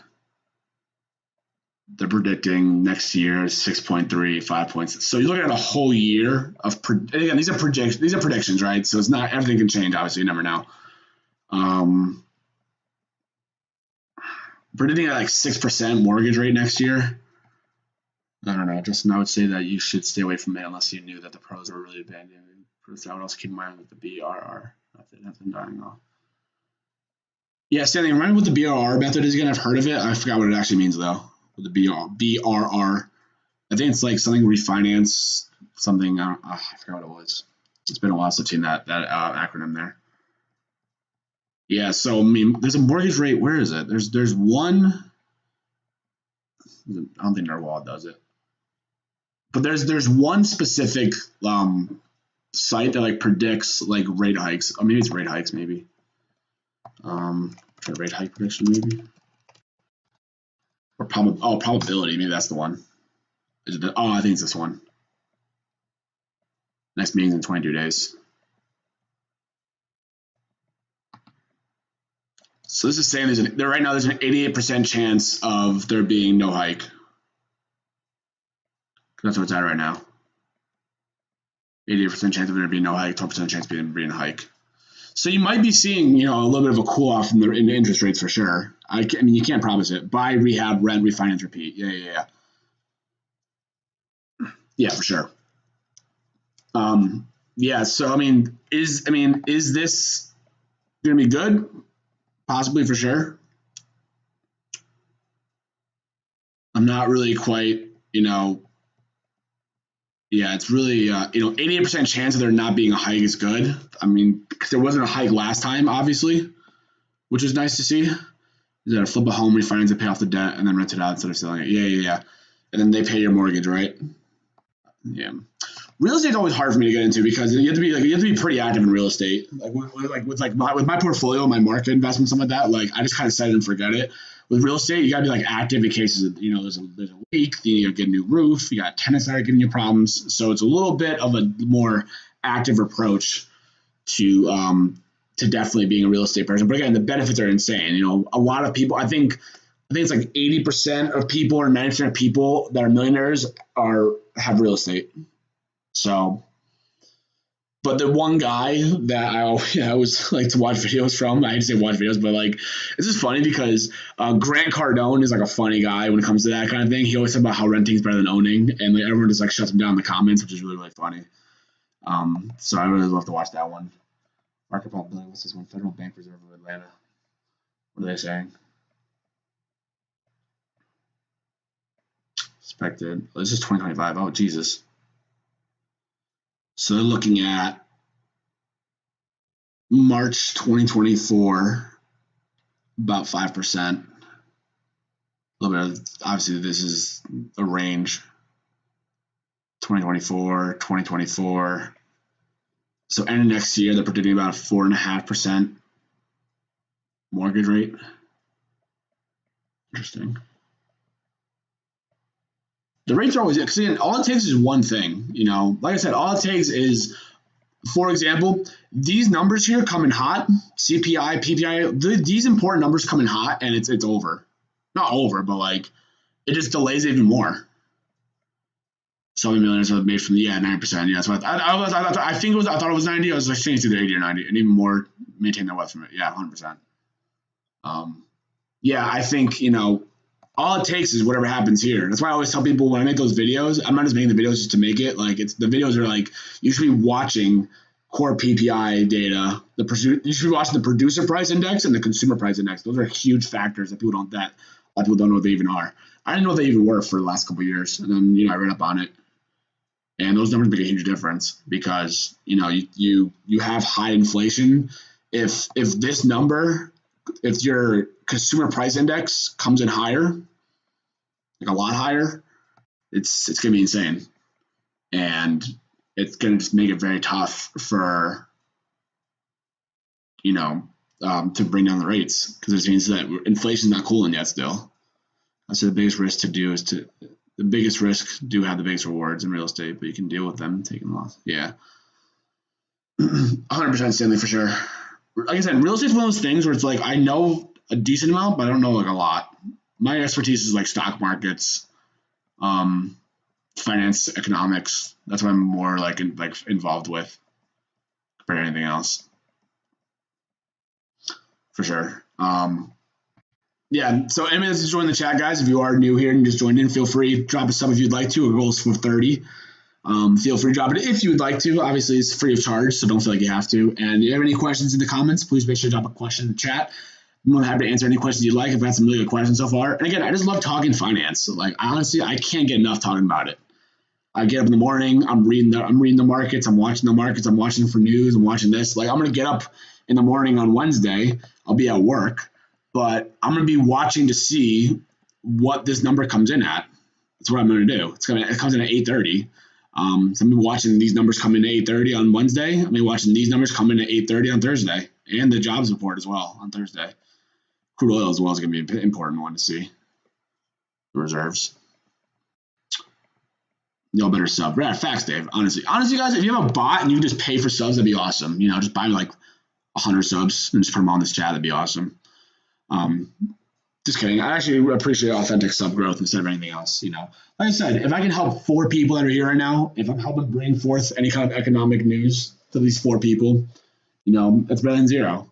They're predicting next year 6.3, 5 points. So you're looking at a whole year of again, these are projections, these are predictions, right? So it's not everything can change, obviously, you never know. Predicting at 6% mortgage rate next year. I don't know. Justin, I would say that you should stay away from it unless you knew that the pros were really bad. I would also keep in mind with the BRR. Nothing dying off. Yeah, Stanley, remind me what the BRR method is again. I've heard of it. I forgot what it actually means though. The BRR. I think it's something refinance, something. I forgot what it was. It's been a while since I've seen that acronym there. Yeah, so there's a mortgage rate. Where is it? There's one. I don't think NerdWallet does it, but there's one specific site that predicts rate hikes. Oh, maybe it's rate hikes. Maybe. Rate hike prediction maybe. Or probability. Maybe that's the one. I think it's this one. Next meeting's in 22 days. So this is saying right now there's an 88% chance of there being no hike. That's what it's at right now. 88% chance of there being no hike, 12% chance of there being a hike. So you might be seeing, a little bit of a cool off in the interest rates for sure. I mean, you can't promise it. Buy, rehab, rent, refinance, repeat. Yeah, for sure. Yeah. So I mean, is this going to be good? Possibly, for sure. I'm not really quite, yeah, it's really, 88% chance of there not being a hike is good. I mean, 'cause there wasn't a hike last time, obviously, which is nice to see. You got to flip a home, refinance it, pay off the debt, and then rent it out instead of selling it. Yeah. And then they pay your mortgage, right? Yeah. Real estate's always hard for me to get into because you have to be pretty active in real estate. With my portfolio, my market investment, stuff like that. Like I just kind of set it and forget it. With real estate, you got to be like active in cases of, there's a leak, you get a new roof, you got tenants that are giving you problems. So it's a little bit of a more active approach to definitely being a real estate person. But again, the benefits are insane. A lot of people, I think it's like 80% of people or 90% of people that are millionaires have real estate. So, but the one guy that I always like to watch videos from, I hate to say watch videos, but like, it's just funny because Grant Cardone is like a funny guy when it comes to that kind of thing. He always talks about how renting is better than owning, and like everyone just like shuts him down in the comments, which is really, really funny. So I really love to watch that one. Market probability, what's this one? Federal Bank Reserve of Atlanta. What are they saying? Expected. Oh, this is 2025. Oh, Jesus. So they're looking at March 2024, about 5%. A little bit of, obviously, this is a range. 2024. So end of next year, they're predicting about a 4.5% mortgage rate. Interesting. The rates are always, because all it takes is one thing. Like I said, all it takes is, for example, these numbers here come in hot, CPI, PPI, these important numbers come in hot, and it's over. Not over, but like it just delays it even more. So many millionaires are made from 9%. Yeah, that's what I think it was. I thought it was 90. I was like changed to 80 or 90, and even more maintain their wealth from it. Yeah, 100%. Yeah, I think all it takes is whatever happens here. That's why I always tell people when I make those videos, I'm not just making the videos just to make it. Like the videos are like you should be watching core PPI data. You should be watching the producer price index and the consumer price index. Those are huge factors that a lot of people don't know what they even are. I didn't know what they even were for the last couple of years, and then I read up on it, and those numbers make a huge difference because you have high inflation. If this number, if your consumer price index comes in higher, like a lot higher, it's going to be insane. And it's going to just make it very tough for, to bring down the rates because it means that inflation is not cooling yet still. So the biggest risk the biggest risks do have the biggest rewards in real estate, but you can deal with them taking the loss. Yeah. 100% Stanley for sure. Like I said, real estate is one of those things where it's like I know a decent amount, but I don't know like a lot. My expertise is like stock markets, finance, economics. That's what I'm more like involved with compared to anything else. For sure. Yeah. So anyone that's just joined the chat, guys, if you are new here and you just joined in, feel free drop a sub if you'd like to. Our goal is for 30. Feel free to drop it if you would like to. Obviously, it's free of charge, so don't feel like you have to. And if you have any questions in the comments, please make sure to drop a question in the chat. I'm more than happy to answer any questions you'd like. I've had some really good questions so far. And again, I just love talking finance. So honestly, I can't get enough talking about it. I get up in the morning, I'm reading the markets, I'm watching the markets, I'm watching for news, I'm watching this. Like I'm gonna get up in the morning on Wednesday, I'll be at work, but I'm gonna be watching to see what this number comes in at. That's what I'm gonna do. It comes in at 8:30. So I'm gonna be watching these numbers come in at 8:30 on Wednesday. I'm gonna be watching these numbers come in at 8:30 on Thursday, and the jobs report as well on Thursday. Crude oil as well is gonna be an important one to see. The reserves. Y'all better sub. Yeah, facts, Dave. Honestly, guys, if you have a bot and you just pay for subs, that'd be awesome. Just buy like 100 subs and just put them on this chat. That'd be awesome. Just kidding. I actually appreciate authentic sub growth instead of anything else. Like I said, if I can help 4 people that are here right now, if I'm helping bring forth any kind of economic news to these 4 people, It's better than zero.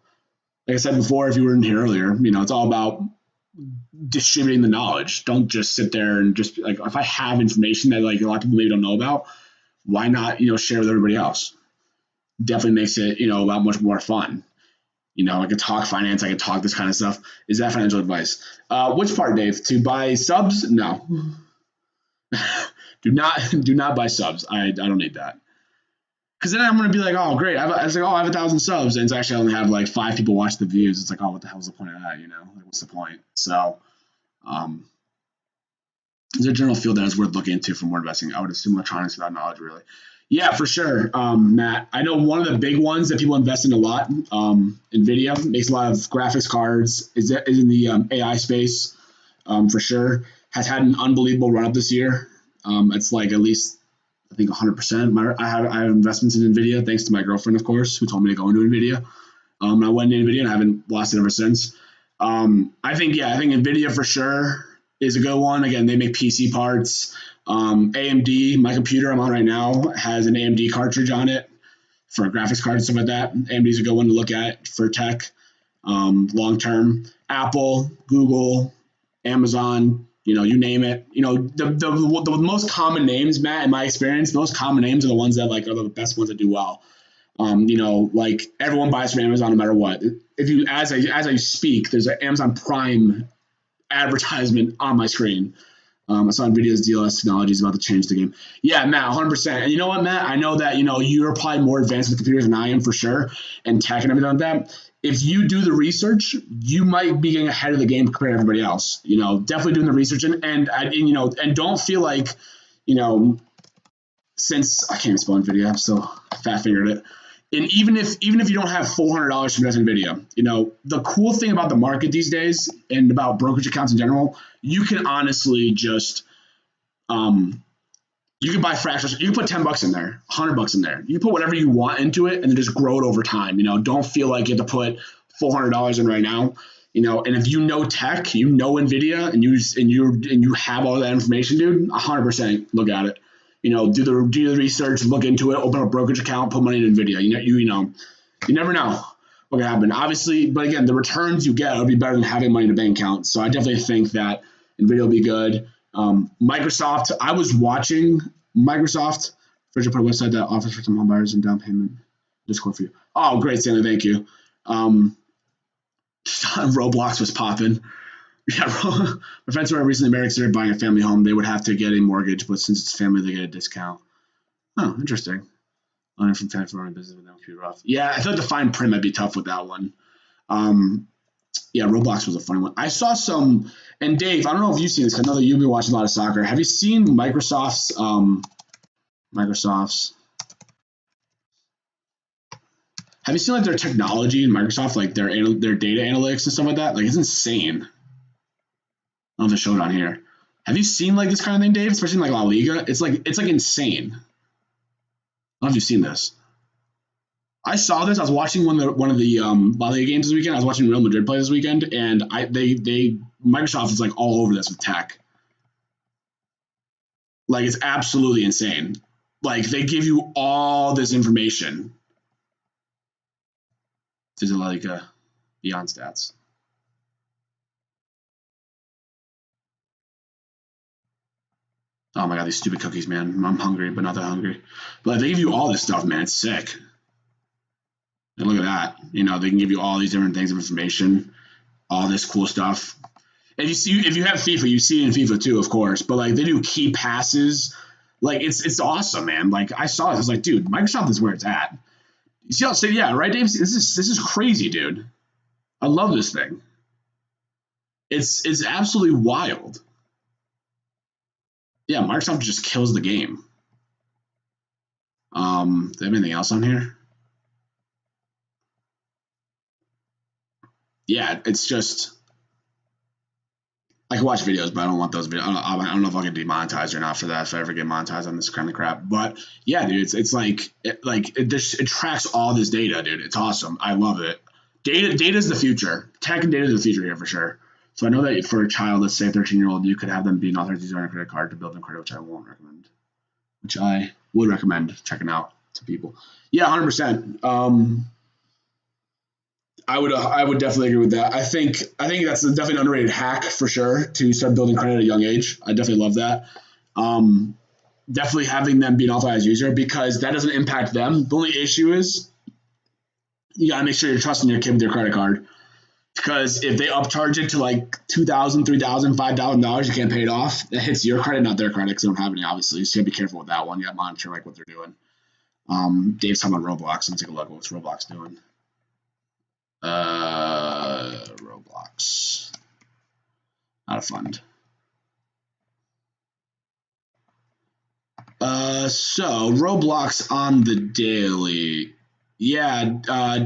Like I said before, if you were in here earlier, it's all about distributing the knowledge. Don't just sit there and just like, if I have information that like a lot of people maybe don't know about, why not, share with everybody else? Definitely makes it, a lot much more fun. I could talk finance, I could talk this kind of stuff. Is that financial advice? Which part, Dave? To buy subs? No. do not buy subs. I don't need that. Because then I'm going to be like, oh, great. I have 1,000 subs. And it's actually I only have like 5 people watch the views. It's like, oh, what the hell's the point of that? Like, what's the point? So, there's a general field that is worth looking into for more investing. I would assume electronics without knowledge, really. Yeah, for sure, Matt. I know one of the big ones that people invest in a lot, NVIDIA, makes a lot of graphics cards, is in the AI space, for sure. Has had an unbelievable run up this year. It's like at least, I think 100%. I have investments in NVIDIA, thanks to my girlfriend, of course, who told me to go into NVIDIA. I went into NVIDIA and I haven't lost it ever since. I think NVIDIA for sure is a good one. Again, they make PC parts. AMD, my computer I'm on right now, has an AMD cartridge on it for a graphics card and stuff like that. AMD is a good one to look at for tech long term. Apple, Google, Amazon, you name it. The most common names, Matt, in my experience, the most common names are the ones that like are the best ones that do well. Like everyone buys from Amazon no matter what. If you as I speak, there's an Amazon Prime advertisement on my screen. I saw NVIDIA's DLS technology is about to change the game. Yeah, Matt, 100%. And you know what, Matt? I know that, you're probably more advanced with computers than I am for sure, and tech and everything like that. If you do the research, you might be getting ahead of the game compared to everybody else. Definitely doing the research and don't feel like, since I can't even spell NVIDIA, I'm still fat fingered it. And even if you don't have $400 to invest in NVIDIA, the cool thing about the market these days and about brokerage accounts in general, you can honestly just you can buy fractions. You can put $10 in there, $100 in there. You can put whatever you want into it and then just grow it over time. Don't feel like you have to put $400 in right now. And if tech, NVIDIA, and you have all that information, dude, 100% look at it. Do the research, look into it, open a brokerage account, put money in NVIDIA. You never know what can happen. Obviously, but again, the returns you get will be better than having money in a bank account. So I definitely think that NVIDIA will be good. Microsoft, I was watching Microsoft. First, put a website that offers for some home buyers and down payment. Discord for you. Oh, great, Stanley, thank you. Roblox was popping. Yeah, my friends who are recently married started buying a family home. They would have to get a mortgage, but since it's family, they get a discount. Oh, interesting. Learning from time for business with them could be rough. Yeah, I thought the fine print might be tough with that one. Yeah, Roblox was a funny one. I saw some, and Dave, I don't know if you've seen this. I know that you've been watching a lot of soccer. Have you seen Microsoft's? Have you seen like their technology in Microsoft, like their data analytics and stuff like that? Like it's insane. I don't know if they showed it on here. Have you seen like this kind of thing, Dave? Especially in like La Liga, it's like insane. I don't know if you've seen this. I saw this. I was watching one of the La Liga games this weekend. I was watching Real Madrid play this weekend, and Microsoft is like all over this with tech. Like it's absolutely insane. Like they give you all this information. This is La Liga beyond stats. Oh my god, these stupid cookies, man. I'm hungry, but not that hungry. But they give you all this stuff, man. It's sick. And look at that. They can give you all these different things of information, all this cool stuff. And if you have FIFA, you see it in FIFA too, of course. But like they do key passes. Like it's awesome, man. Like I saw it, I was like, dude, Microsoft is where it's at. You see how say yeah, right, Dave? This is crazy, dude. I love this thing. It's absolutely wild. Yeah, Microsoft just kills the game. Do they have anything else on here? Yeah, it's just I can watch videos, but I don't want those videos. I don't know if I'll get demonetized or not for that. If I ever get monetized on this kind of crap, but yeah, dude, it's like it tracks all this data, dude. It's awesome. I love it. Data is the future. Tech and data is the future here for sure. So I know that for a child, let's say a 13-year-old, you could have them be an authorized user on a credit card to build them credit, which I won't recommend. Which I would recommend checking out to people. Yeah, 100%. I would definitely agree with that. I think that's definitely an underrated hack for sure to start building credit at a young age. I definitely love that. Definitely having them be an authorized user because that doesn't impact them. The only issue is you gotta make sure you're trusting your kid with your credit card. Because if they upcharge it to like $2,000, $3,000, $5,000, you can't pay it off. That hits your credit, not their credit, because they don't have any, obviously. So you gotta be careful with that one. You gotta monitor like what they're doing. Dave's talking about Roblox. Let's take a look at what's Roblox doing. Roblox. Not a fund. So Roblox on the daily. Yeah,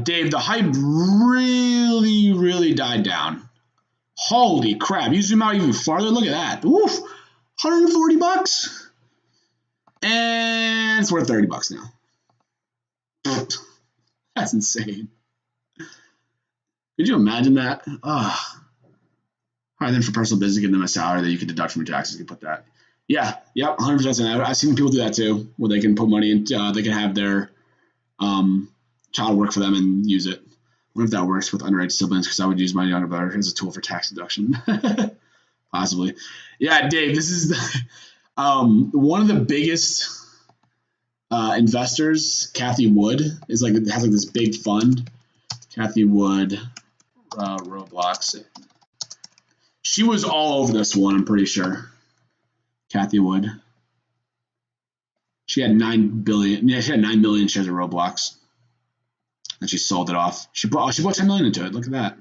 Dave, the hype really, really died down. Holy crap. You zoom out even farther, look at that. Oof. $140. And it's worth $30 now. That's insane. Could you imagine that? Oh. All right, then for personal business, give them a salary that you can deduct from your taxes. You can put that. Yeah, yep, 100%. I've seen people do that too, where they can put money in, they can have their child work for them and use it. I wonder if that works with underage siblings, because I would use my younger brother as a tool for tax deduction. Possibly. Yeah, Dave, this is one of the biggest investors, Cathie Wood, has like this big fund. Cathie Wood, Roblox. She was all over this one, I'm pretty sure. Cathie Wood. She had 9 billion. Yeah, she had 9 million shares of Roblox, and she sold it off. She bought 10 million into it. Look at that.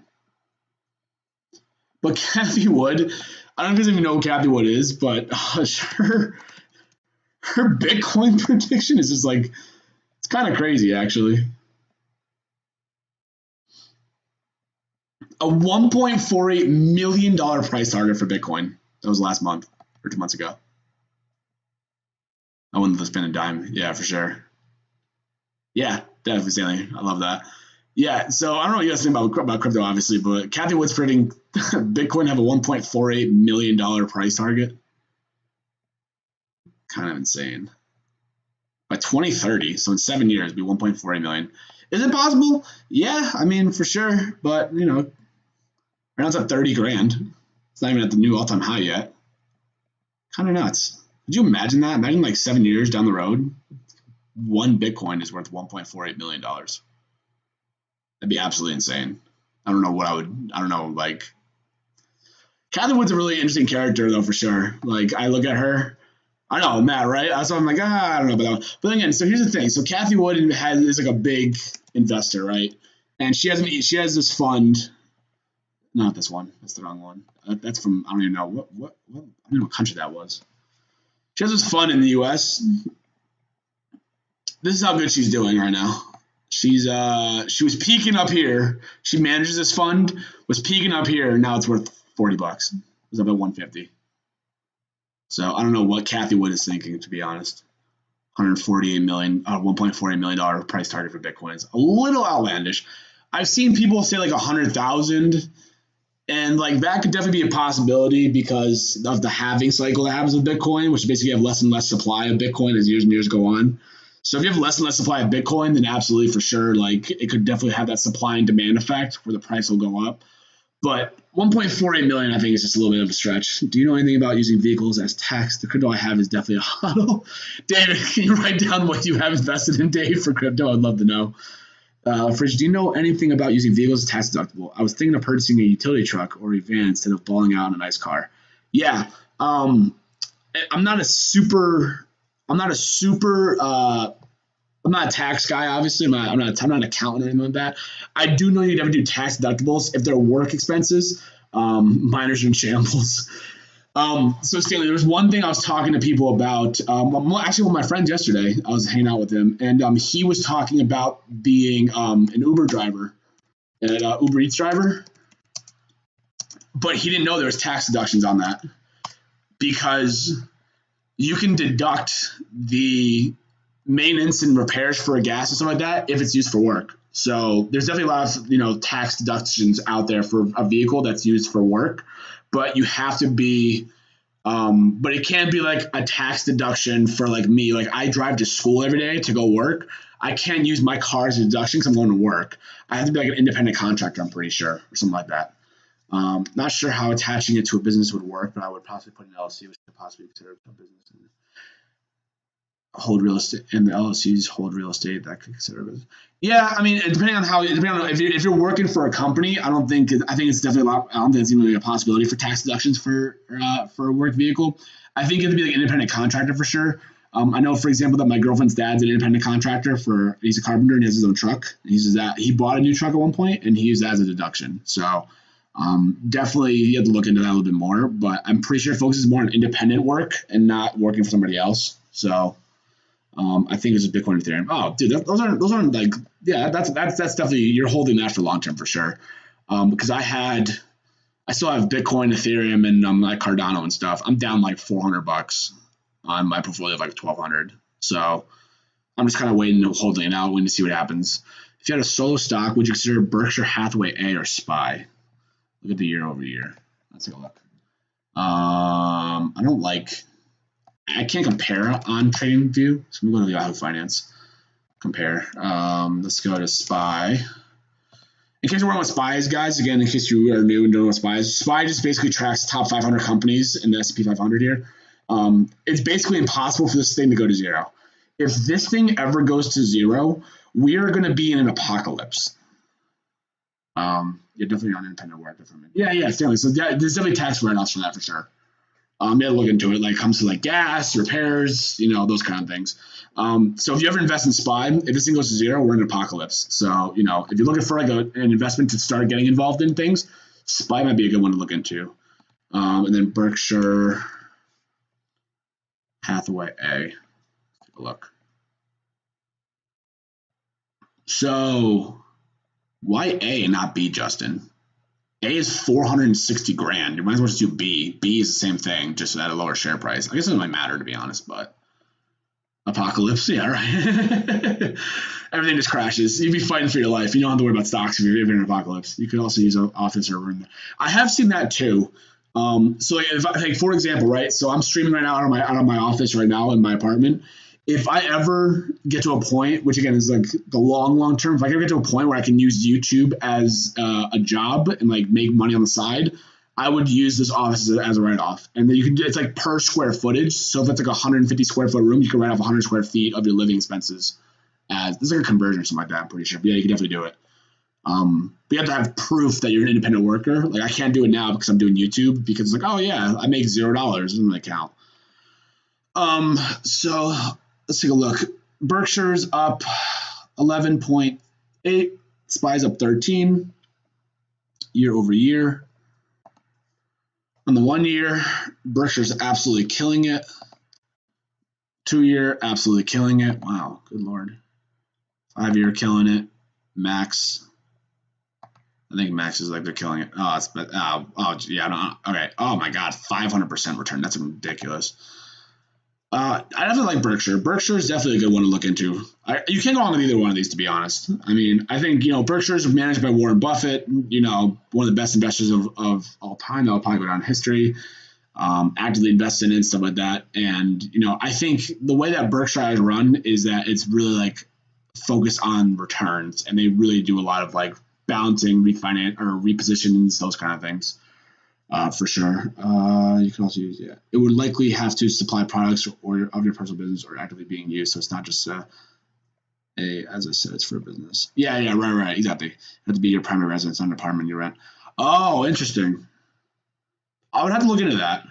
But Cathie Wood, I don't know if you guys even know who Cathie Wood is, but her Bitcoin prediction is just like, it's kind of crazy actually. A $1.48 million price target for Bitcoin. That was last month or 2 months ago. I wouldn't spend a dime. Yeah, for sure. Yeah, definitely, Stanley. I love that. Yeah, so I don't know what you guys think about crypto, obviously, but Cathie Wood's predicting Bitcoin have a $1.48 million price target. Kind of insane. By 2030, so in 7 years, it'll be 1.48 million. Is it possible? Yeah, I mean, for sure. But, you know, right now it's at 30 grand. It's not even at the new all-time high yet. Kind of nuts. Could you imagine that? Imagine like 7 years down the road, one Bitcoin is worth $1.48 million. That'd be absolutely insane. I don't know, like, Cathie Wood's a really interesting character, though, for sure. Like, I look at her, I know, Matt, right? So I'm like, I don't know about that one. But again, so here's the thing. So Cathie Wood is like a big investor, right? And she has this fund. Not this one. That's the wrong one. That's from, I don't even know what I don't know what country that was. She has this fund in the U.S. This is how good she's doing right now. She was peaking up here. She manages this fund, was peaking up here. Now it's worth $40. It was up at 150. So I don't know what Cathie Wood is thinking, to be honest. $148 million, $1.48 million price target for Bitcoin is a little outlandish. I've seen people say like 100,000, and like that could definitely be a possibility because of the halving cycle that happens with Bitcoin, which basically you have less and less supply of Bitcoin as years and years go on. So if you have less and less supply of Bitcoin, then absolutely for sure, like it could definitely have that supply and demand effect where the price will go up. But 1.48 million, I think, is just a little bit of a stretch. Do you know anything about using vehicles as tax? The crypto I have is definitely a hodl. David, can you write down what you have invested in, Dave, for crypto? I'd love to know. Fridge, do you know anything about using vehicles as tax deductible? I was thinking of purchasing a utility truck or a van instead of balling out on a nice car. Yeah, I'm not a tax guy, obviously. I'm not an accountant or anything like that. I do know you never do tax deductibles if they're work expenses. Miners are in shambles. So Stanley, there's one thing I was talking to people about. Actually, one of my friends yesterday, I was hanging out with him, and he was talking about being an Uber driver, an Uber Eats driver, but he didn't know there was tax deductions on that because you can deduct the maintenance and repairs for a gas and stuff like that if it's used for work. So there's definitely a lot of tax deductions out there for a vehicle that's used for work, but you have to be But it can't be like a tax deduction for like me. Like I drive to school every day to go work. I can't use my car as a deduction because I'm going to work. I have to be like an independent contractor, I'm pretty sure, or something like that. Not sure how attaching it to a business would work, but I would possibly put an LLC, which could possibly be considered a business. Hold real estate, and the LLCs hold real estate that could consider business. Yeah, I mean, depending on if you're working for a company, I think it's definitely a lot. I don't think it's even a possibility for tax deductions for a work vehicle. I think it'd be like an independent contractor for sure. I know, for example, that my girlfriend's dad's an independent contractor he's a carpenter and he has his own truck. He uses that. He bought a new truck at one point and he used that as a deduction. So definitely you have to look into that a little bit more. But I'm pretty sure it focuses more on independent work and not working for somebody else. So I think it's a Bitcoin Ethereum. Oh, dude, those aren't like, yeah, that's definitely, you're holding that for long term for sure. Because I still have Bitcoin, Ethereum, and like Cardano and stuff. I'm down like $400 on my portfolio of like 1,200. So I'm just kind of holding it out, waiting to see what happens. If you had a solo stock, would you consider Berkshire Hathaway A or SPY? Look at the year over year. Let's take a look. I can't compare on TradingView, so I'm going to go to Yahoo Finance. Compare. Let's go to SPY. In case you're wondering what SPY is, guys, again, in case you are new and don't know what SPY is, SPY just basically tracks top 500 companies in the S&P 500 here. It's basically impossible for this thing to go to zero. If this thing ever goes to zero, we are going to be in an apocalypse. You're definitely on independent work. Yeah, Stanley. So there's definitely tax write-offs for that for sure. You have to look into it. Like it comes to like gas, repairs, those kind of things. So if you ever invest in SPY, if this thing goes to zero, we're in an apocalypse. So if you're looking for like an investment to start getting involved in things, SPY might be a good one to look into. And then Berkshire Hathaway A. Let's take a look. So why A and not B, Justin? A is 460 grand. You might as well just do B. B is the same thing, just at a lower share price. I guess it doesn't really matter, to be honest, but apocalypse, yeah, right. Everything just crashes. You'd be fighting for your life. You don't have to worry about stocks if you're in an apocalypse. You could also use an office server in there. I have seen that too. So if for example, right? So I'm streaming right now out of my office right now in my apartment. If I ever get to a point, which again is like the long term, if I ever get to a point where I can use YouTube as a job and like make money on the side, I would use this office as a write-off. And then it's like per square footage. So if it's like a 150 square foot room, you can write off 100 square feet of your living expenses. This is like a conversion or something like that, I'm pretty sure. But yeah, you can definitely do it. But you have to have proof that you're an independent worker. Like I can't do it now because I'm doing YouTube because it's like, oh yeah, I make $0. It doesn't really count. So let's take a look. Berkshire's up 11.8. SPY's up 13 year over year. On the 1 year, Berkshire's absolutely killing it. 2 year, absolutely killing it. Wow, good lord. 5 year, killing it. Max. I think Max is like they're killing it. Okay. Oh my god, 500% return. That's ridiculous. I definitely like Berkshire. Berkshire is definitely a good one to look into. You can't go wrong with either one of these, to be honest. I mean, I think Berkshire is managed by Warren Buffett. One of the best investors of all time. That'll probably go down in history. Actively invested in stuff like that. And I think the way that Berkshire is run is that it's really like focused on returns, and they really do a lot of like balancing, refinance, or repositions, those kind of things. For sure. You can also use, it would likely have to supply products or of your personal business or actively being used. So it's not just as I said, it's for a business. Yeah, right, exactly. It have to be your primary residence, not an apartment you rent. Oh, interesting. I would have to look into that.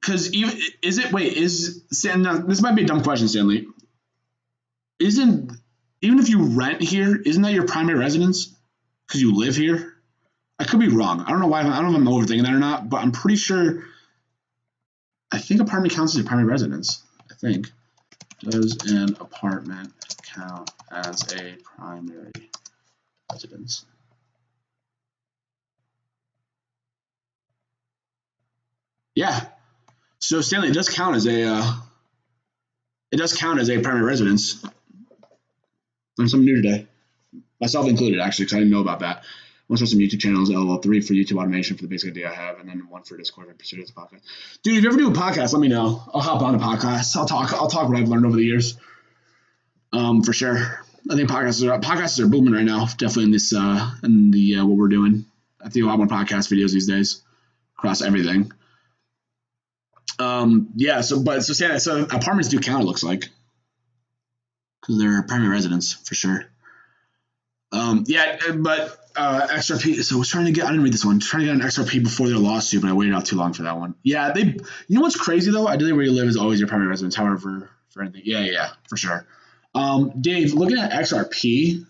Because this might be a dumb question, Stanley. Even if you rent here, isn't that your primary residence? Because you live here? I could be wrong. I don't know if I'm overthinking that or not, but I'm pretty sure. I think apartment counts as your primary residence. I think. Does an apartment count as a primary residence? Yeah. So Stanley, it does count as a primary residence. Learned something new today, myself included, actually, because I didn't know about that. Want to start some YouTube channels, LOL3 for YouTube automation for the basic idea I have, and then one for Discord and pursue as a podcast. Dude, if you ever do a podcast, let me know. I'll hop on a podcast. I'll talk what I've learned over the years. For sure. I think podcasts are booming right now. Definitely in this in the what we're doing. I think a lot more podcast videos these days across everything. So apartments do count, it looks like, because they're primary residence for sure. XRP. So I was trying to get. I didn't read this one. Trying to get an XRP before their lawsuit, but I waited out too long for that one. Yeah, they. You know what's crazy though? Ideally, where you live is always your primary residence. However, for anything, yeah, for sure. Dave, looking at XRP,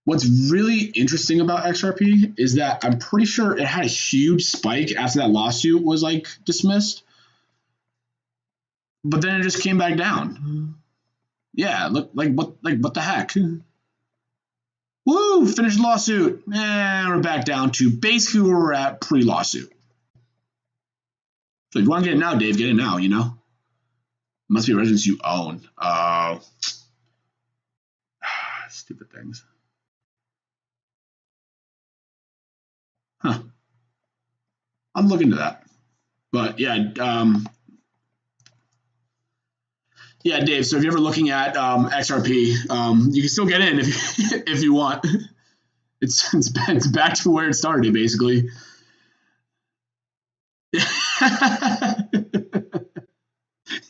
what's really interesting about XRP is that I'm pretty sure it had a huge spike after that lawsuit was like dismissed, but then it just came back down. Yeah, look, what the heck? Woo! Finished lawsuit. We're back down to basically where we're at pre-lawsuit. So if you want to get it now, Dave, get it now. You know, must be a residence you own. Stupid things. Huh. I'll look into that. But yeah, Dave. So if you're ever looking at XRP, you can still get in if you want. It's back to where it started, basically.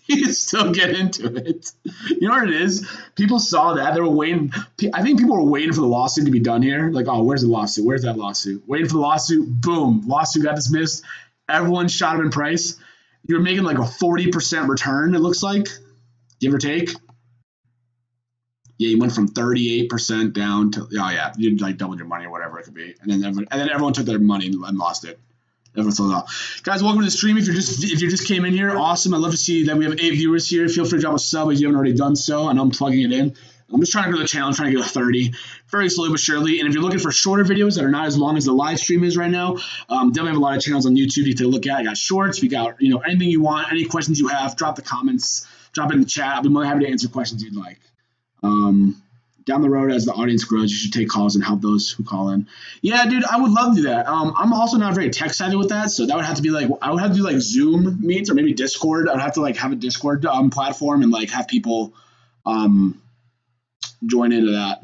You can still get into it. You know what it is? People saw that. They were waiting. I think people were waiting for the lawsuit to be done here. Like, oh, where's the lawsuit? Where's that lawsuit? Waiting for the lawsuit. Boom. Lawsuit got dismissed. Everyone shot him in price. You were making like a 40% return, it looks like, give or take. Yeah, you went from 38% down to, you like doubled your money or whatever it could be. And then everyone took their money and lost it. Guys, welcome to the stream. If you just came in here, awesome. I'd love to see that we have 8 viewers here. Feel free to drop a sub if you haven't already done so. I know I'm plugging it in. I'm just trying to go to the channel, trying to get a 30, very slowly but surely. And if you're looking for shorter videos that are not as long as the live stream is right now, definitely have a lot of channels on YouTube you can look at. I got shorts. We got anything you want, any questions you have, drop the comments, drop it in the chat. I'll be more than happy to answer questions you'd like. Down the road, as the audience grows, you should take calls and help those who call in. Yeah, dude, I would love to do that. I'm also not very tech savvy with that, so that would have to be like, I would have to do like Zoom meets or maybe Discord. I would have to like have a Discord platform and like have people join into that,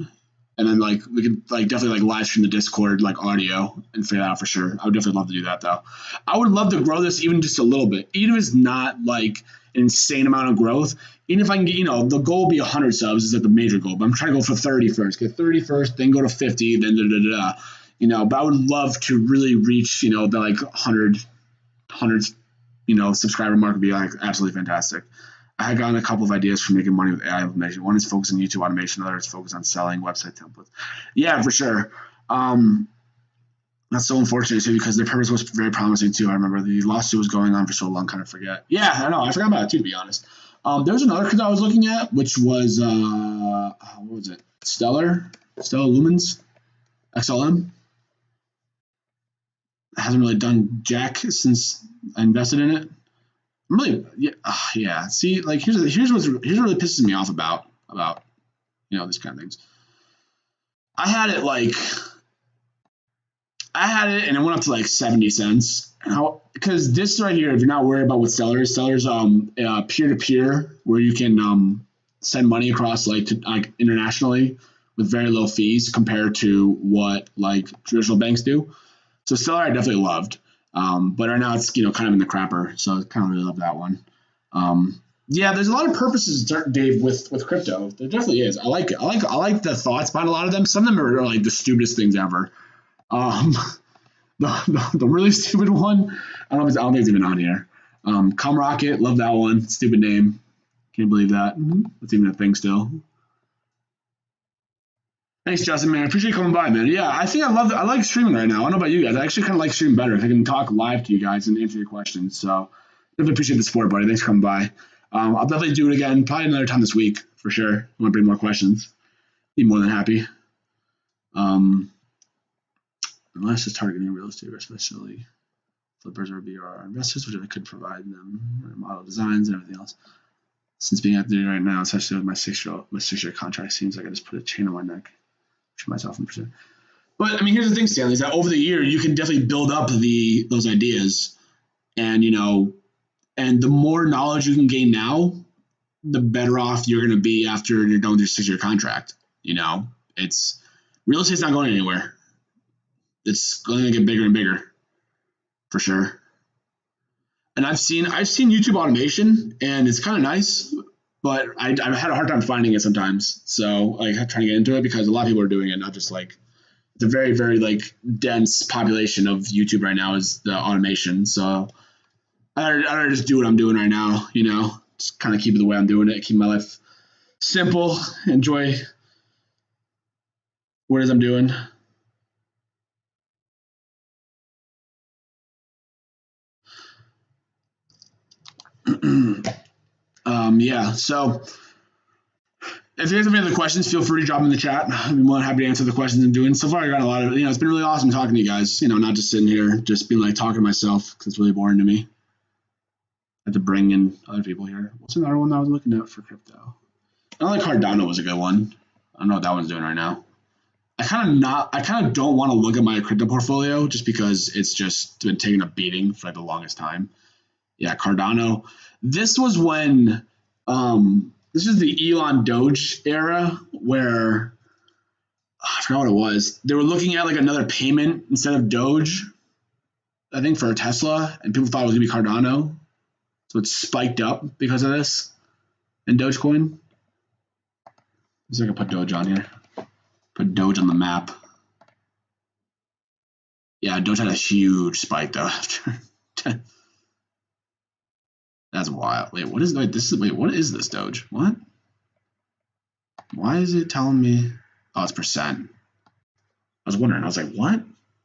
and then like we could like definitely like live stream the Discord like audio and figure that out for sure. I would definitely love to do that though. I would love to grow this even just a little bit, even if it's not like an insane amount of growth. Even if I can get, the goal will be 100 subs is like the major goal, but I'm trying to go for 30 first. Get 30 first, then go to 50, then but I would love to really reach, the like 100, subscriber mark would be like absolutely fantastic. I had gotten a couple of ideas for making money with AI implementation. One is focused on YouTube automation, the other is focused on selling website templates. Yeah, for sure. That's so unfortunate too, because their purpose was very promising too. I remember the lawsuit was going on for so long, kind of forget. Yeah, I know. I forgot about it too, to be honest. There was another crypto I was looking at, which was what was it? Stellar Lumens, XLM. It hasn't really done jack since I invested in it. I'm really, yeah. See, like here's what really pisses me off about these kind of things. I had it and it went up to like 70 cents. Because this right here, if you're not worried about what Stellar's peer-to-peer, where you can send money across like internationally with very low fees compared to what like traditional banks do. So Stellar I definitely loved, but right now it's kind of in the crapper, so I kind of really love that one. Yeah, there's a lot of purposes, Dave, with crypto. There definitely is. I like it. I like the thoughts behind a lot of them. Some of them are like the stupidest things ever. The really stupid one, I don't think it's even on here. Rocket, love that one. Stupid name. Can't believe that. That's even a thing still. Thanks, Justin, man. I appreciate you coming by, man. Yeah, I think I like streaming right now. I don't know about you guys. I actually kind of like streaming better. I can talk live to you guys and answer your questions. So definitely appreciate the support, buddy. Thanks for coming by. I'll definitely do it again, probably another time this week for sure. I want to bring more questions. Be more than happy. Unless it's targeting real estate, especially flippers or BRR investors, which I could provide them model designs and everything else. Since being out there right now, especially with my 6-year contract, seems like I just put a chain on my neck, shoot myself in percent. But I mean, here's the thing, Stanley, is that over the year you can definitely build up those ideas, and and the more knowledge you can gain now, the better off you're going to be after you're done with your 6-year contract. It's real estate's not going anywhere. It's going to get bigger and bigger, for sure. And I've seen YouTube automation, and it's kind of nice, but I've had a hard time finding it sometimes. So like trying to get into it because a lot of people are doing it, not just like the very, very like dense population of YouTube right now is the automation. So I just do what I'm doing right now, just kind of keep it the way I'm doing it, keep my life simple, enjoy what it is I'm doing. Yeah, so if you guys have any other questions, feel free to drop them in the chat. I'd be more than happy to answer the questions I'm doing. So far, I got a lot of, it's been really awesome talking to you guys, not just sitting here, just being like talking to myself because it's really boring to me. I have to bring in other people here. What's another one that I was looking at for crypto? I like Cardano was a good one. I don't know what that one's doing right now. I kind of don't want to look at my crypto portfolio just because it's just been taking a beating for like the longest time. Yeah, Cardano. This was when this is the Elon Doge era where I forgot what it was. They were looking at like another payment instead of Doge, I think, for a Tesla, and people thought it was gonna be Cardano. So it spiked up because of this in Dogecoin. Let's see if I can put Doge on here. Put Doge on the map. Yeah, Doge had a huge spike though after. That's wild. Wait, what is this? Wait, what is this Doge? What? Why is it telling me? Oh, it's percent. I was wondering. I was like, what?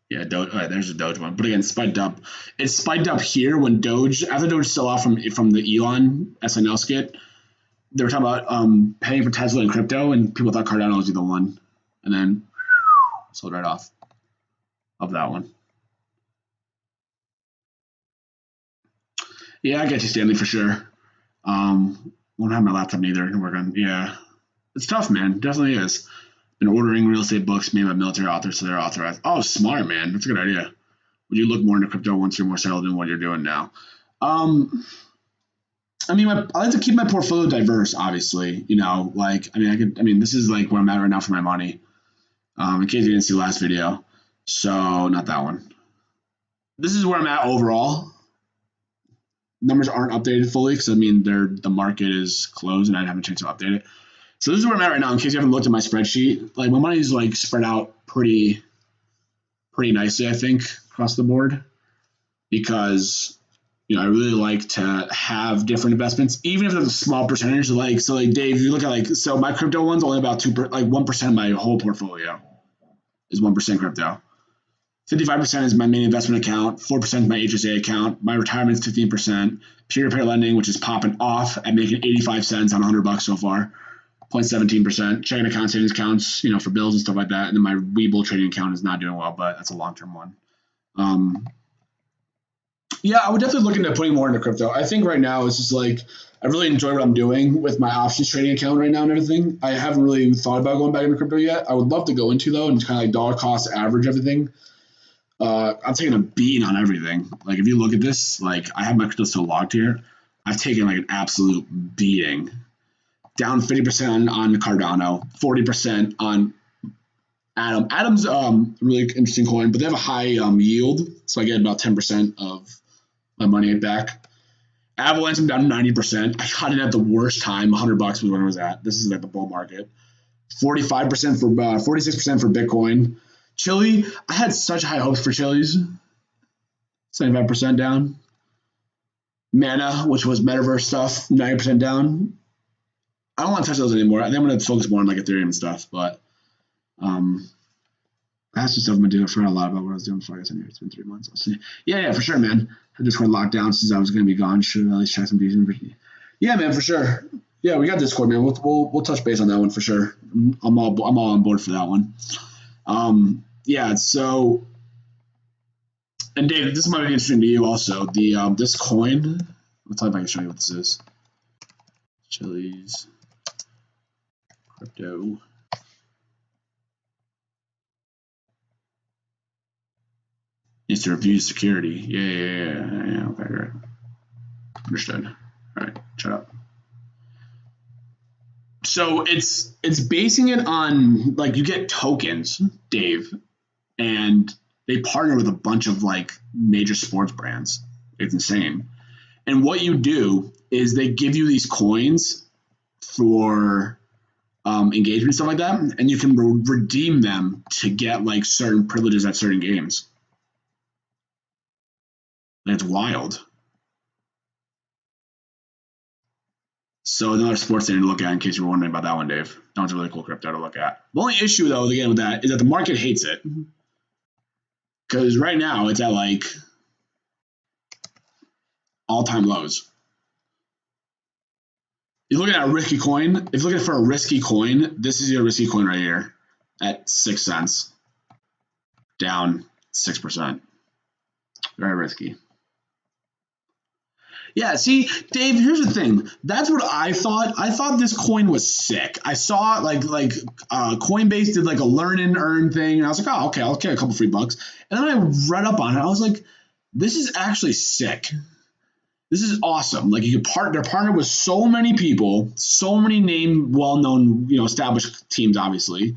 Yeah, Doge. All right, there's a Doge one. But again, spiked up. It spiked up here when Doge, after Doge fell off from the Elon SNL skit. They were talking about paying for Tesla and crypto, and people thought Cardano was the one, and then sold right off of that one. Yeah, I get you, Stanley, for sure. Won't have my laptop neither. Can work on. Yeah, it's tough, man. Definitely is. Been ordering real estate books made by military authors, so they're authorized. Oh, smart, man. That's a good idea. Would you look more into crypto once you're more settled in what you're doing now? I mean, I like to keep my portfolio diverse. Obviously, this is like where I'm at right now for my money. In case you didn't see the last video, so not that one. This is where I'm at overall. Numbers aren't updated fully because the market is closed and I haven't changed to update it. So this is where I'm at right now. In case you haven't looked at my spreadsheet, like my money is like spread out pretty nicely, I think, across the board, because I really like to have different investments, even if it's a small percentage. Like Dave, you look at my crypto one's only about 1% of my whole portfolio is 1% crypto. 55% is my main investment account, 4% is my HSA account, my retirement is 15%, peer-to-peer lending, which is popping off at making 85 cents on $100 so far, 0.17%, checking account, savings accounts, for bills and stuff like that, and then my Webull trading account is not doing well, but that's a long-term one. Yeah, I would definitely look into putting more into crypto. I think right now it's just like I really enjoy what I'm doing with my options trading account right now and everything. I haven't really thought about going back into crypto yet. I would love to go into though and kind of like dollar cost average everything. I'm taking a beating on everything. Like if you look at this, like I have my crypto still logged here. I've taken like an absolute beating. Down 50% on Cardano, 40% on Atom. Atom's really interesting coin, but they have a high yield, so I get about 10% of my money back. Avalanche, I'm down 90%. I got it at the worst time. $100 was when it was at. This is like the bull market. 45% for 46% for Bitcoin. Chile, I had such high hopes for Chile's. 75% down. Mana, which was metaverse stuff, 90% down. I don't want to touch those anymore. I think I'm going to focus more on like Ethereum and stuff, but that's some stuff I'm going to do. I forgot a lot about what I was doing before I got in here. It's been 3 months. I'll see. Yeah, for sure, man. I Discord locked down since I was going to be gone. Should at least check some decent. Yeah, man, for sure. Yeah, we got Discord, man. We'll touch base on that one for sure. I'm all on board for that one. Yeah, so, and David, this might be interesting to you also. The this coin. Let's see if I can show you what this is. Chile's crypto. Needs to review security. Yeah. Okay, great. Understood. All right, shut up. So it's basing it on like you get tokens, Dave, and they partner with a bunch of like major sports brands. It's insane. And what you do is they give you these coins for engagement and stuff like that, and you can redeem them to get like certain privileges at certain games. And it's wild. So another sports thing to look at in case you were wondering about that one, Dave. That one's a really cool crypto to look at. The only issue though, again, with that is that the market hates it. Because right now it's at like all-time lows. You're looking at a risky coin. If you're looking for a risky coin, this is your risky coin right here at 6 cents, down 6%. Very risky. Yeah, see, Dave, here's the thing. That's what I thought. I thought this coin was sick. I saw like Coinbase did like a learn and earn thing, and I was like, oh, okay, I'll get a couple free bucks. And then I read up on it. I was like, this is actually sick. This is awesome. Like you could they're partnered with so many people, so many named, well-known, established teams, obviously.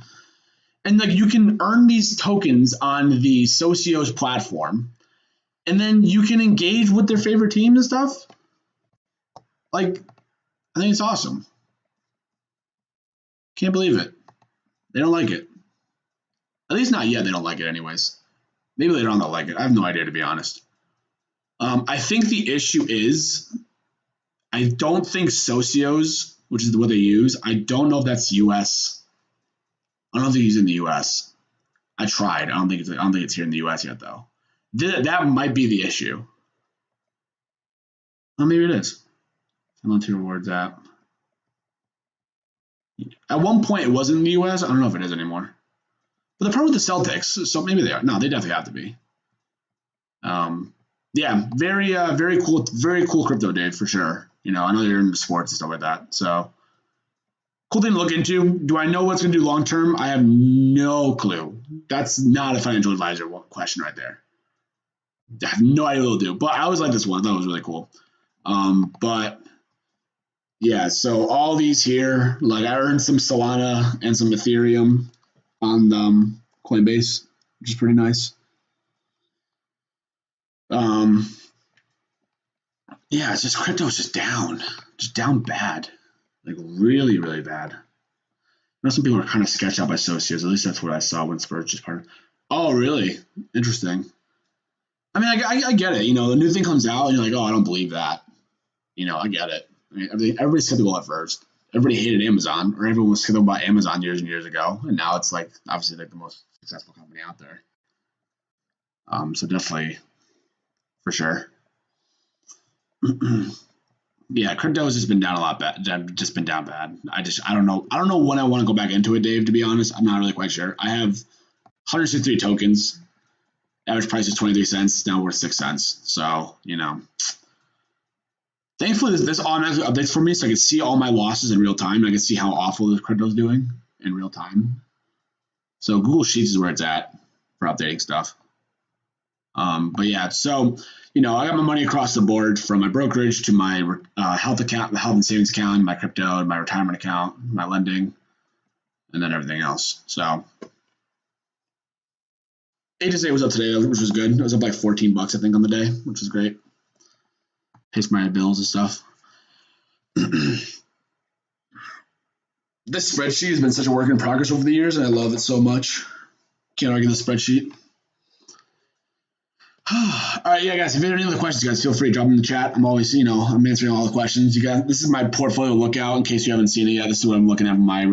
And like you can earn these tokens on the Socios platform, and then you can engage with their favorite teams and stuff. Like, I think it's awesome. Can't believe it. They don't like it. At least not yet. They don't like it, anyways. Maybe later on they'll like it. I have no idea, to be honest. I think the issue is, I don't think Socios, which is what they use, I don't know if that's US. I don't think he's in the US. I tried. I don't think it's here in the US yet, though. That might be the issue. Well, maybe it is. Volunteer rewards app. At one point, it wasn't in the US. I don't know if it is anymore. But the problem with the Celtics, so maybe they are. No, they definitely have to be. Yeah, very cool crypto, Dave, for sure. I know you're into sports and stuff like that. So cool thing to look into. Do I know what's going to do long term? I have no clue. That's not a financial advisor question right there. I have no idea what it'll do. But I always like this one. I thought it was really cool. But yeah, so all these here, like I earned some Solana and some Ethereum on Coinbase, which is pretty nice. Yeah, it's just crypto's just down bad, like really, really bad. I know some people are kind of sketched out by Socios. At least that's what I saw when Spurs just part. Oh, really? Interesting. I mean, I get it. The new thing comes out, and you're like, oh, I don't believe that. I get it. I mean, everybody's skeptical at first. Everybody hated Amazon, or everyone was skeptical about Amazon years and years ago, and now it's like obviously like the most successful company out there. So definitely, for sure. Yeah, crypto has just been down a lot bad. Just been down bad. I don't know. I don't know when I want to go back into it, Dave. To be honest, I'm not really quite sure. I have 163 tokens. Average price is 23 cents. Now worth 6 cents. So thankfully this automatically updates for me, so I can see all my losses in real time. I can see how awful this crypto is doing in real time. So Google Sheets is where it's at for updating stuff. But yeah, so I got my money across the board from my brokerage to my health account, the health and savings account, my crypto, my retirement account, my lending, and then everything else. So HSA was up today, which was good. It was up like $14, I think, on the day, which was great. Pays my bills and stuff. This spreadsheet has been such a work in progress over the years, and I love it so much. Can't argue the spreadsheet. All right, yeah, guys. If you have any other questions, guys, feel free to drop them in the chat. I'm always, I'm answering all the questions. You guys, this is my portfolio lookout. In case you haven't seen it yet, this is what I'm looking at my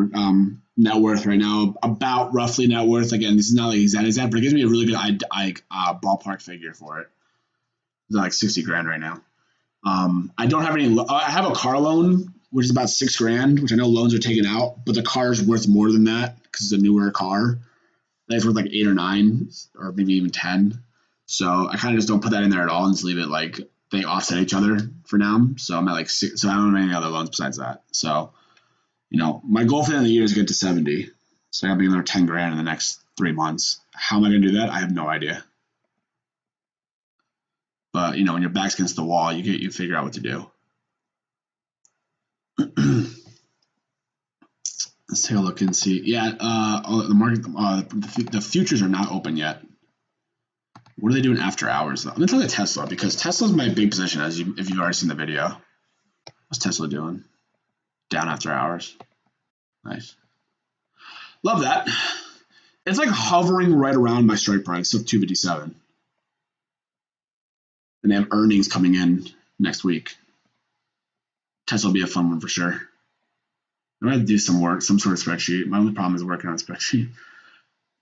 net worth right now. About roughly net worth. Again, this is not like exact, but it gives me a really good ballpark figure for it. It's like 60 grand right now. I don't have any. I have a car loan, which is about $6 grand, which I know loans are taken out, but the car is worth more than that because it's a newer car. That's worth like 8 or 9, or maybe even 10. So I kind of just don't put that in there at all and just leave it like they offset each other for now. So I'm at like 6. So I don't have any other loans besides that. So, my goal for the end of the year is to get to 70. So I got to be another 10 grand in the next 3 months. How am I going to do that? I have no idea. But when your back's against the wall, you figure out what to do. Let's take a look and see. Yeah, the market, the futures are not open yet. What are they doing after hours though? Let me look at Tesla because Tesla's my big position. If you've already seen the video, what's Tesla doing? Down after hours. Nice. Love that. It's like hovering right around my strike price of 257. And they have earnings coming in next week. Tesla will be a fun one for sure. I'm going to do some work, some sort of spreadsheet. My only problem is working on a spreadsheet.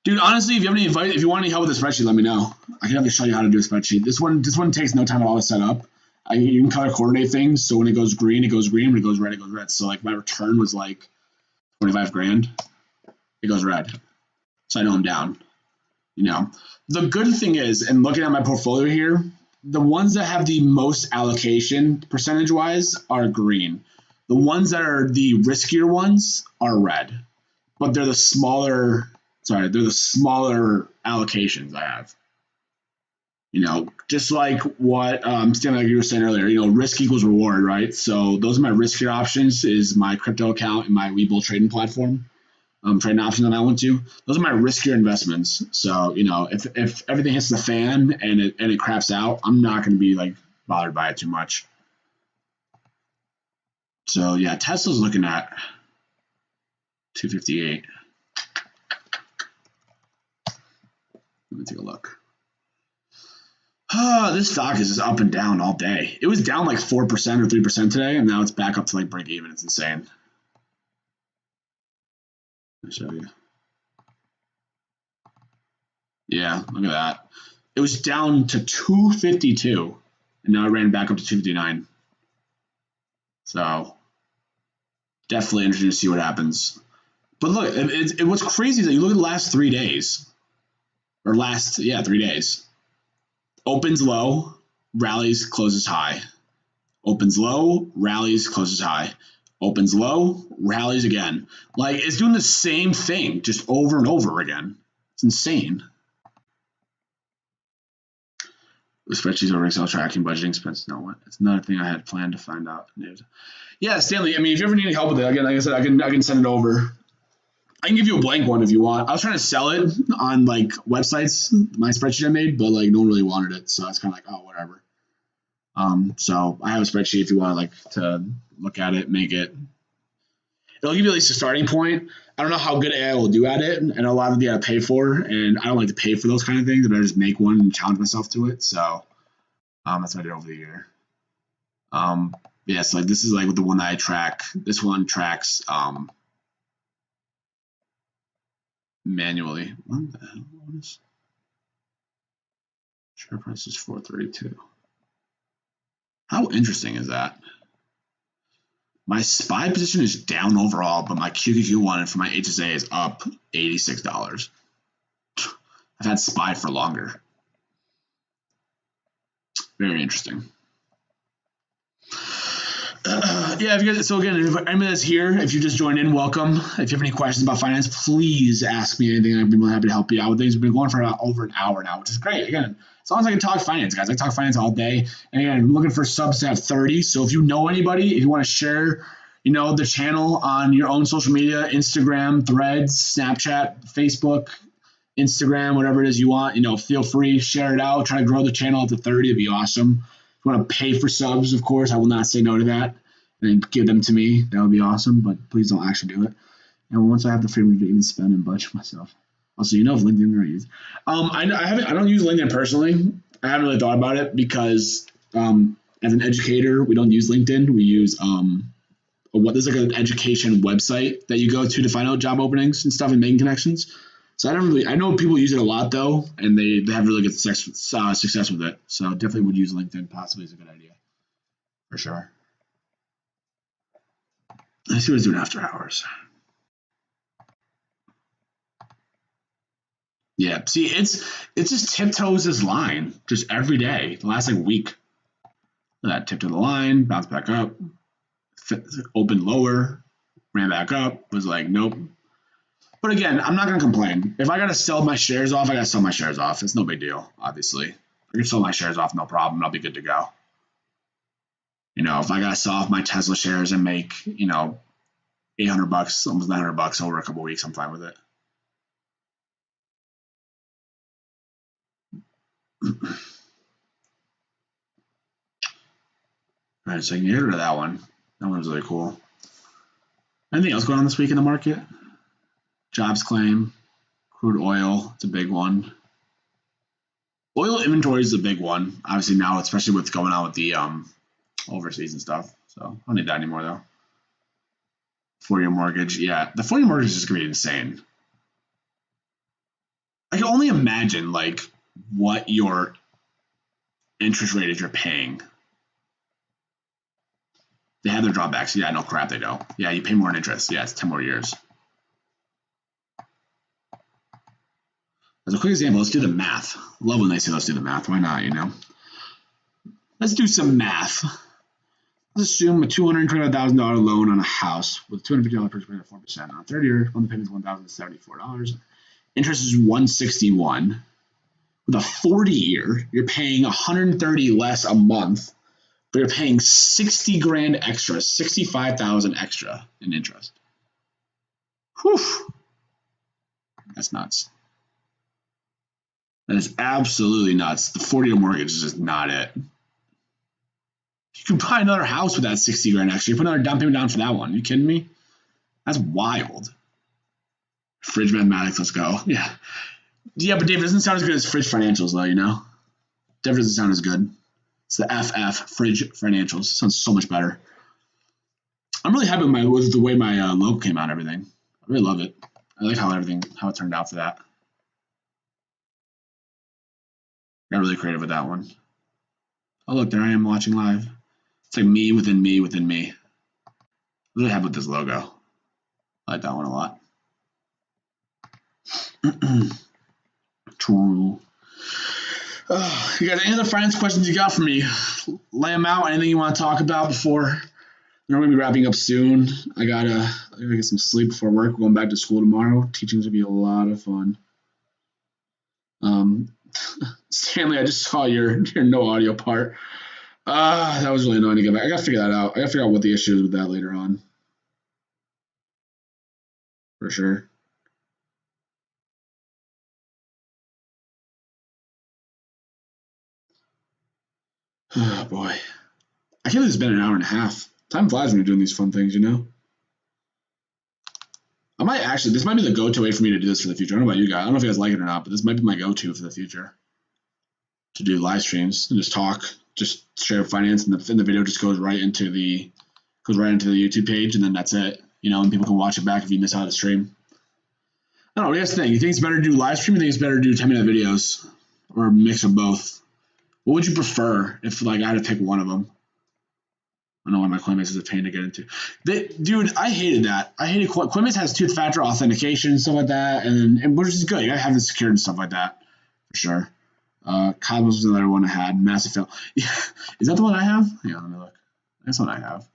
Dude, honestly, if you want any help with a spreadsheet, let me know. I can have to show you how to do a spreadsheet. This one takes no time at all to set up. You can color coordinate things. So when it goes green, it goes green. When it goes red, it goes red. So like my return was like 25 grand. It goes red. So I know I'm down. The good thing is, and looking at my portfolio here, the ones that have the most allocation percentage-wise are green. The ones that are the riskier ones are red. But they're the smaller allocations I have. Just like what Stanley, like you were saying earlier, risk equals reward, right? So those are my riskier options is my crypto account and my Webull trading platform. Trading options that I went to. Those are my riskier investments. So, if everything hits the fan and it craps out, I'm not going to be like bothered by it too much. So yeah, Tesla's looking at 258. Let me take a look. This stock is just up and down all day. It was down like 4% or 3% today, and now it's back up to like break even. It's insane. Let me show you. Yeah, look at that. It was down to 252, and now it ran back up to 259. So definitely interesting to see what happens. But look, what's crazy is that you look at the last 3 days, or 3 days. Opens low, rallies, closes high. Opens low, rallies, closes high. Opens low, rallies again. Like, it's doing the same thing just over and over again. It's insane. The spreadsheets over Excel tracking, budgeting, expenses. No, what? It's another thing I had planned to find out. Yeah, Stanley. I mean, if you ever need any help with it, again, like I said, I can send it over. I can give you a blank one if you want. I was trying to sell it on like websites, my spreadsheet I made, but like no one really wanted it, so it's kind of like, oh, whatever. So I have a spreadsheet if you want to look at it, make it. It'll give you at least a starting point. I don't know how good AI will do at it, and a lot of it you got to pay for, and I don't like to pay for those kind of things. I better just make one and challenge myself to it. So that's what I did over the year. Yeah, so like this is like the one that I track. This one tracks manually. What the hell is share price is 432? How interesting is that? My SPY position is down overall, but my QQQ one for my HSA is up $86. I've had SPY for longer. Very interesting. Yeah, if you guys, so again, if anybody that's here, if you just joined in, welcome. If you have any questions about finance, please ask me anything. I'd be more than happy to help you out with things. We've been going for about over an hour now, which is great. Again, as long as I can talk finance, guys, I talk finance all day. And again, I'm looking for subs to have 30. So if you know anybody, if you want to share, the channel on your own social media, Instagram, Threads, Snapchat, Facebook, Instagram, whatever it is you want, feel free, share it out. Try to grow the channel up to 30. It'd be awesome. If you want to pay for subs, of course, I will not say no to that. And give them to me. That would be awesome, but please don't actually do it. And once I have the freedom to even spend and budget myself. Also, if LinkedIn are used. I don't use LinkedIn personally. I haven't really thought about it because as an educator, we don't use LinkedIn. We use there's like an education website that you go to find out job openings and stuff and making connections. So I know people use it a lot though, and they have really good success with it. So definitely would use LinkedIn. Possibly is a good idea for sure. Let's see what it's doing after hours. Yeah, see, it's just tiptoes this line just every day. The last week, that tiptoe the line, bounce back up, open lower, ran back up, was like, nope. But again, I'm not gonna complain. If I gotta sell my shares off, I gotta sell my shares off. It's no big deal, obviously. I can sell my shares off, no problem. I'll be good to go. You know, if I gotta sell off my Tesla shares and make, you know, $800, almost $900 over a couple of weeks, I'm fine with it. All right, so you can get rid of that one. That one's really cool. Anything else going on this week in the market? Jobs claim, crude oil, it's a big one. Oil inventory is a big one. Obviously now, especially what's going on with the overseas and stuff. So I don't need that anymore though. 4-year mortgage, yeah, the 4-year mortgage is just gonna be insane. I can only imagine like what your interest rate is you're paying. They have their drawbacks. Yeah, no crap, they don't. Yeah, you pay more in interest. Yeah, it's 10 more years. As a quick example, let's do the math. Love when they say let's do the math. Why not, you know? Let's do some math. Let's assume a $225,000 loan on a house with $250 purchase price at 4%. On 30 years, monthly payment is $1,074. Interest is $161. With a 40-year, you're paying $130 less a month, but you're paying $60,000 extra, $65,000 extra in interest. Whew. That's nuts. That is absolutely nuts. The 40-year mortgage is just not it. You can buy another house with that $60,000 extra. You put another down payment down for that one. Are you kidding me? That's wild. Fridge mathematics, let's go. Yeah. Yeah, but Dave, it doesn't sound as good as Fridge Financials, though, you know? Definitely doesn't sound as good. It's the FF, Fridge Financials. It sounds so much better. I'm really happy with the way my logo came out and everything. I really love it. I like how it turned out for that. Got really creative with that one. Oh, look, there I am watching live. It's like me within me within me. I'm really happy with this logo. I like that one a lot. True. You got any other finance questions you got for me? Lay them out. Anything you want to talk about before? We're going to be wrapping up soon. I gotta get some sleep before work. We're going back to school tomorrow. Teaching's going to be a lot of fun. Stanley, I just saw your no audio part. That was really annoying to get back. I got to figure that out. I got to figure out what the issue is with that later on. For sure. Oh, boy. I can't believe it's been an hour and a half. Time flies when you're doing these fun things, you know? I might actually, this might be the go-to way for me to do this for the future. I don't know about you guys. I don't know if you guys like it or not, but this might be my go-to for the future. To do live streams and just talk, just straight up finance, and the video just goes right into the YouTube page, and then that's it. You know, and people can watch it back if you miss out the stream. I don't know. What do you guys think? You think it's better to do live stream, or think it's better to do 10-minute videos, or a mix of both? What would you prefer if like I had to pick one of them? I don't know why my Coinbase is a pain to get into. Dude, I hated that. I hated Coinbase has two-factor authentication and stuff like that, and which is good. You gotta have the security and stuff like that for sure. Cosmos was another one I had. Massive fail. Yeah. Is that the one I have? Yeah, let me look. That's the one I have.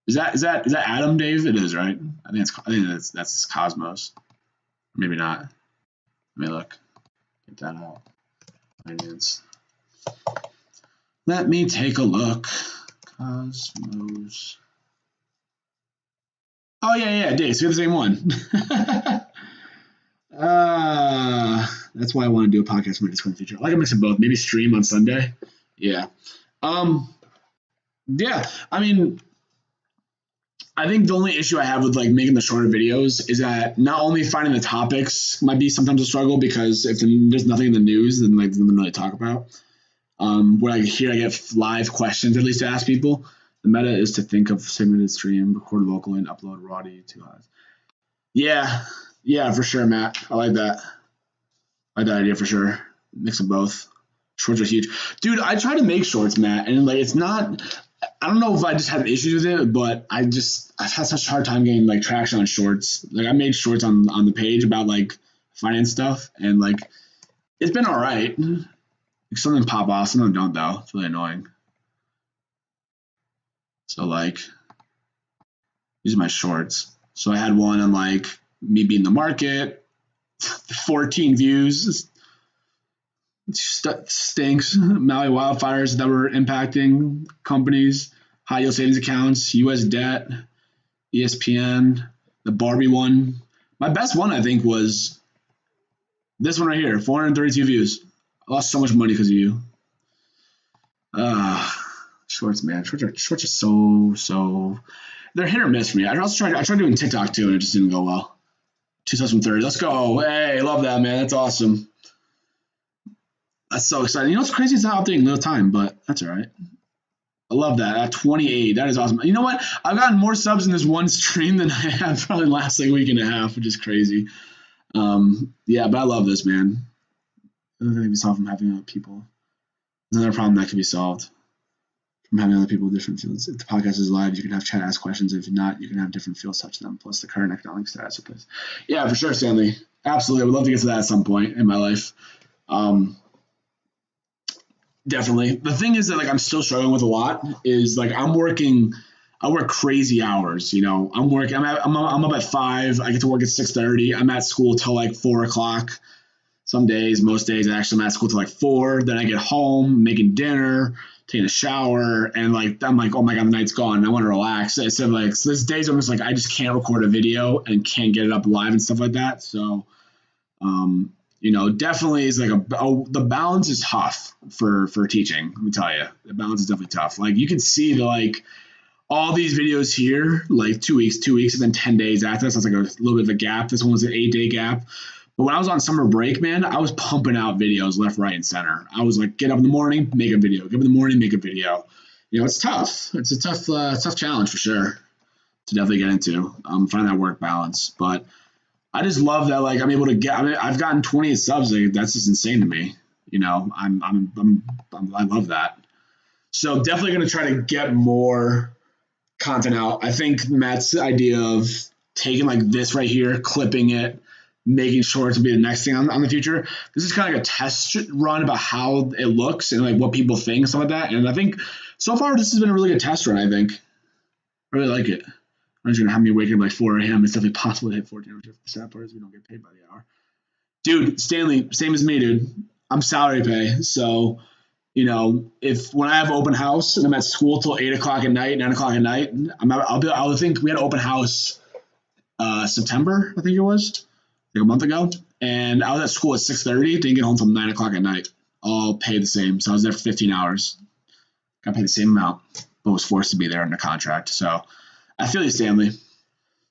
Is that Adam, Dave? It is, right? I think that's Cosmos. Maybe not. Let me look. Get that out. Finance. Let me take a look. Cosmos. Oh yeah, Dave. So we have the same one. That's why I want to do a podcast for my Discord feature. I like a mix of both. Maybe stream on Sunday. Yeah. Yeah. I mean, I think the only issue I have with like making the shorter videos is that not only finding the topics might be sometimes a struggle, because if there's nothing in the news, then like there's nothing really to talk about. When I get live questions at least to ask people. The meta is to think of segmented stream, record locally, and upload raw to YouTube. Yeah, for sure, Matt. I like that. I like that idea for sure. Mix of both. Shorts are huge. Dude, I try to make shorts, Matt, and like it's not, I don't know if I just have issues with it, but I've had such a hard time getting like traction on shorts. Like I made shorts on the page about like finance stuff, and like it's been all right. Like, some of them pop off, some of them don't though. It's really annoying. So like, these are my shorts. So I had one on like me being in the market, 14 views. Stinks. Maui wildfires that were impacting companies, high yield savings accounts, U.S. debt, ESPN, the Barbie one. My best one, I think, was this one right here, 432 views. I lost so much money because of you. Shorts, man. Shorts are so. They're hit or miss for me. I tried doing TikTok too, and it just didn't go well. 2030. Let's go. Hey, love that, man. That's awesome. That's so exciting. You know what's crazy? It's not updating real time, but that's all right. I love that. At 28, that is awesome. You know what? I've gotten more subs in this one stream than I have probably the last like week and a half, which is crazy. Yeah, but I love this, man. That can be solved from having other people. Another problem that can be solved from having other people with different fields. If the podcast is live, you can have chat ask questions. If not, you can have different fields touch them, plus the current economic status of this. Yeah, for sure, Stanley. Absolutely. I would love to get to that at some point in my life. Definitely. The thing is that like I'm still struggling with a lot is like I work crazy hours, you know. I'm up at 5, I get to work at 6:30. I'm at school till like 4 o'clock. Some days, most days, actually, I'm at school till like 4. Then I get home, making dinner, taking a shower, and like I'm like, oh my god, the night's gone. I want to relax. So there's days I'm just like I just can't record a video and can't get it up live and stuff like that. So, you know, definitely is like the balance is tough for teaching. Let me tell you, the balance is definitely tough. Like you can see the like all these videos here, like 2 weeks, and then 10 days after. So it's like a little bit of a gap. This one was an 8-day gap. But when I was on summer break, man, I was pumping out videos left, right, and center. I was like, get up in the morning, make a video. Get up in the morning, make a video. You know, it's tough. It's a tough challenge for sure to definitely get into. Find that work balance. But I just love that, like, I'm able to get. I mean, I've gotten 28 subs. Like, that's just insane to me. You know, I love that. So definitely going to try to get more content out. I think Matt's idea of taking like this right here, clipping it, making sure it to be the next thing on the future. This is kind of like a test run about how it looks and like what people think and stuff like that. And I think so far this has been a really good test run. I think I really like it. I'm just gonna have me waking up like 4 a.m. It's definitely possible to hit 14 hours. The sad part is we don't get paid by the hour. Dude, Stanley, same as me, dude. I'm salary pay, so you know, if when I have open house and I'm at school till 8 o'clock at night, 9 o'clock at night, I'll think we had open house September, I think it was, like a month ago, and I was at school at 6:30, didn't get home till 9 o'clock at night. All paid the same, so I was there for 15 hours. Got paid the same amount, but was forced to be there under contract. So I feel you, Stanley.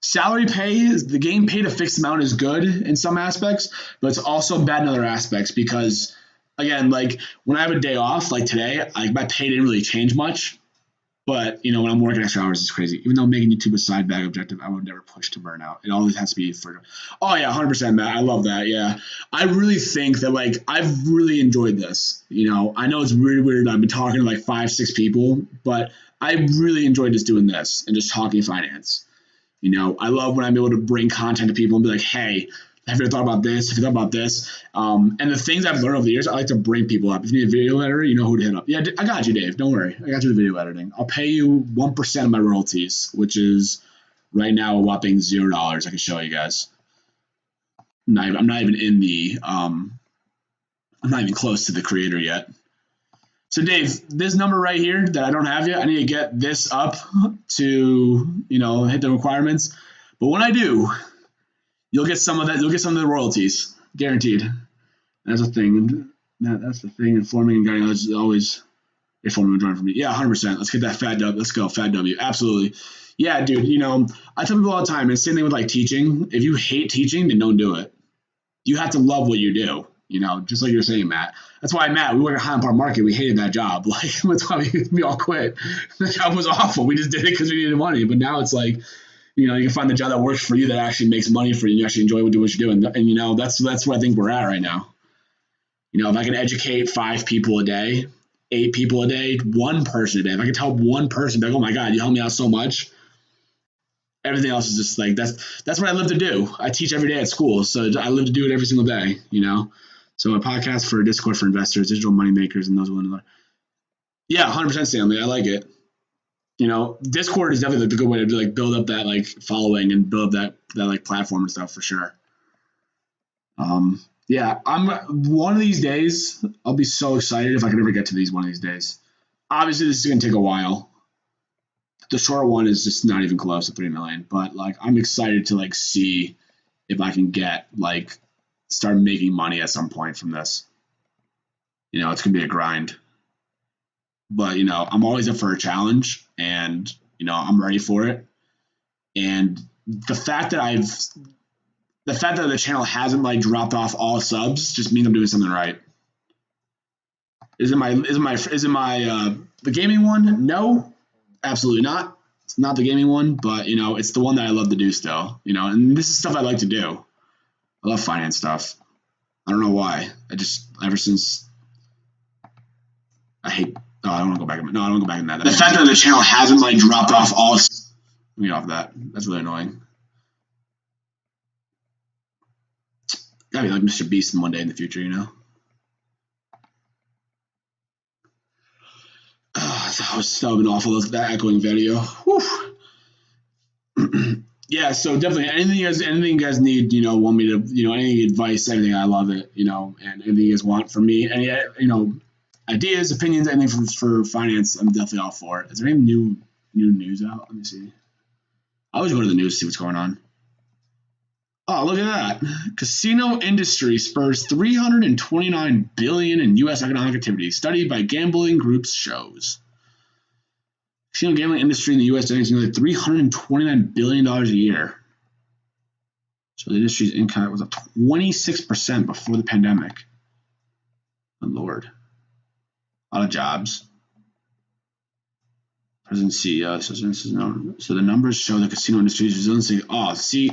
Salary pay, the getting paid a fixed amount is good in some aspects, but it's also bad in other aspects because, again, like when I have a day off, like today, like my pay didn't really change much. But, you know, when I'm working extra hours, it's crazy. Even though making YouTube a side bag objective, I would never push to burnout. It always has to be for, oh, yeah, 100%, Matt. I love that. Yeah. I really think that, like, I've really enjoyed this. You know, I know it's really weird. I've been talking to, like, 5, 6 people, but I really enjoyed just doing this and just talking finance. You know, I love when I'm able to bring content to people and be like, hey, have you ever thought about this? Have you thought about this? And the things I've learned over the years, I like to bring people up. If you need a video editor, you know who to hit up. Yeah, I got you, Dave. Don't worry. I got you the video editing. I'll pay you 1% of my royalties, which is right now a whopping $0. I can show you guys. I'm not even in the I'm not even close to the creator yet. So Dave, this number right here that I don't have yet, I need to get this up to, you know, hit the requirements. But when I do, you'll get some of that. You'll get some of the royalties, guaranteed. That's the thing. That's the thing. Informing and guiding others is always a form of enjoyment for me. Yeah, 100%. Let's get that fat W. Let's go, fat W. Absolutely. Yeah, dude. You know, I tell people all the time, and same thing with like teaching. If you hate teaching, then don't do it. You have to love what you do. You know, just like you're saying, Matt. That's why, Matt, we work at Highland Park Market. We hated that job. Like, that's why we all quit. The job was awful. We just did it because we needed money. But now it's like, you know, you can find the job that works for you that actually makes money for you. And you actually enjoy what you're doing. And, you know, that's where I think we're at right now. You know, if I can educate 5 people a day, 8 people a day, 1 person a day, if I can help 1 person, like, oh my God, you helped me out so much. Everything else is just like, that's what I live to do. I teach every day at school. So I live to do it every single day, you know? So a podcast for Discord for investors, digital money makers, and those willing to learn. Yeah, 100% Stanley. I like it. You know, Discord is definitely the good way to like build up that like following and build that like platform and stuff for sure. Yeah, I'm one of these days. I'll be so excited if I can ever get to these one of these days. Obviously, this is gonna take a while. The short one is just not even close to 3 million, but like I'm excited to like see if I can get like start making money at some point from this. It's gonna be a grind, but I'm always up for a challenge, and I'm ready for it. And the fact that the channel hasn't like dropped off all subs just means I'm doing something right. Is it my the gaming one? No, absolutely not. It's not the gaming one, but it's the one that I love to do still. And this is stuff I like to do. I love finance stuff. I don't know why. I just ever since I hate. Oh, I don't want to go back. No, I don't want to go back in that. The fact that the channel hasn't like dropped off all. Let me off that. That's really annoying. Gotta be like Mr. Beast in one day in the future, Oh, that was been awful. That echoing video. Whew. Yeah, so definitely anything you guys need, want me to, any advice, anything, I love it, and anything you guys want from me, any, ideas, opinions, anything for finance, I'm definitely all for it. Is there any new news out? Let me see. I always go to the news to see what's going on. Oh, look at that. Casino industry spurs $329 billion in U.S. economic activity. Study by Gambling Groups shows. Casino gambling industry in the U.S. generates nearly $329 billion a year. So the industry's income was up 26% before the pandemic. Good Lord. A lot of jobs. President CEO. So the numbers show the casino industry's resiliency. Oh, see,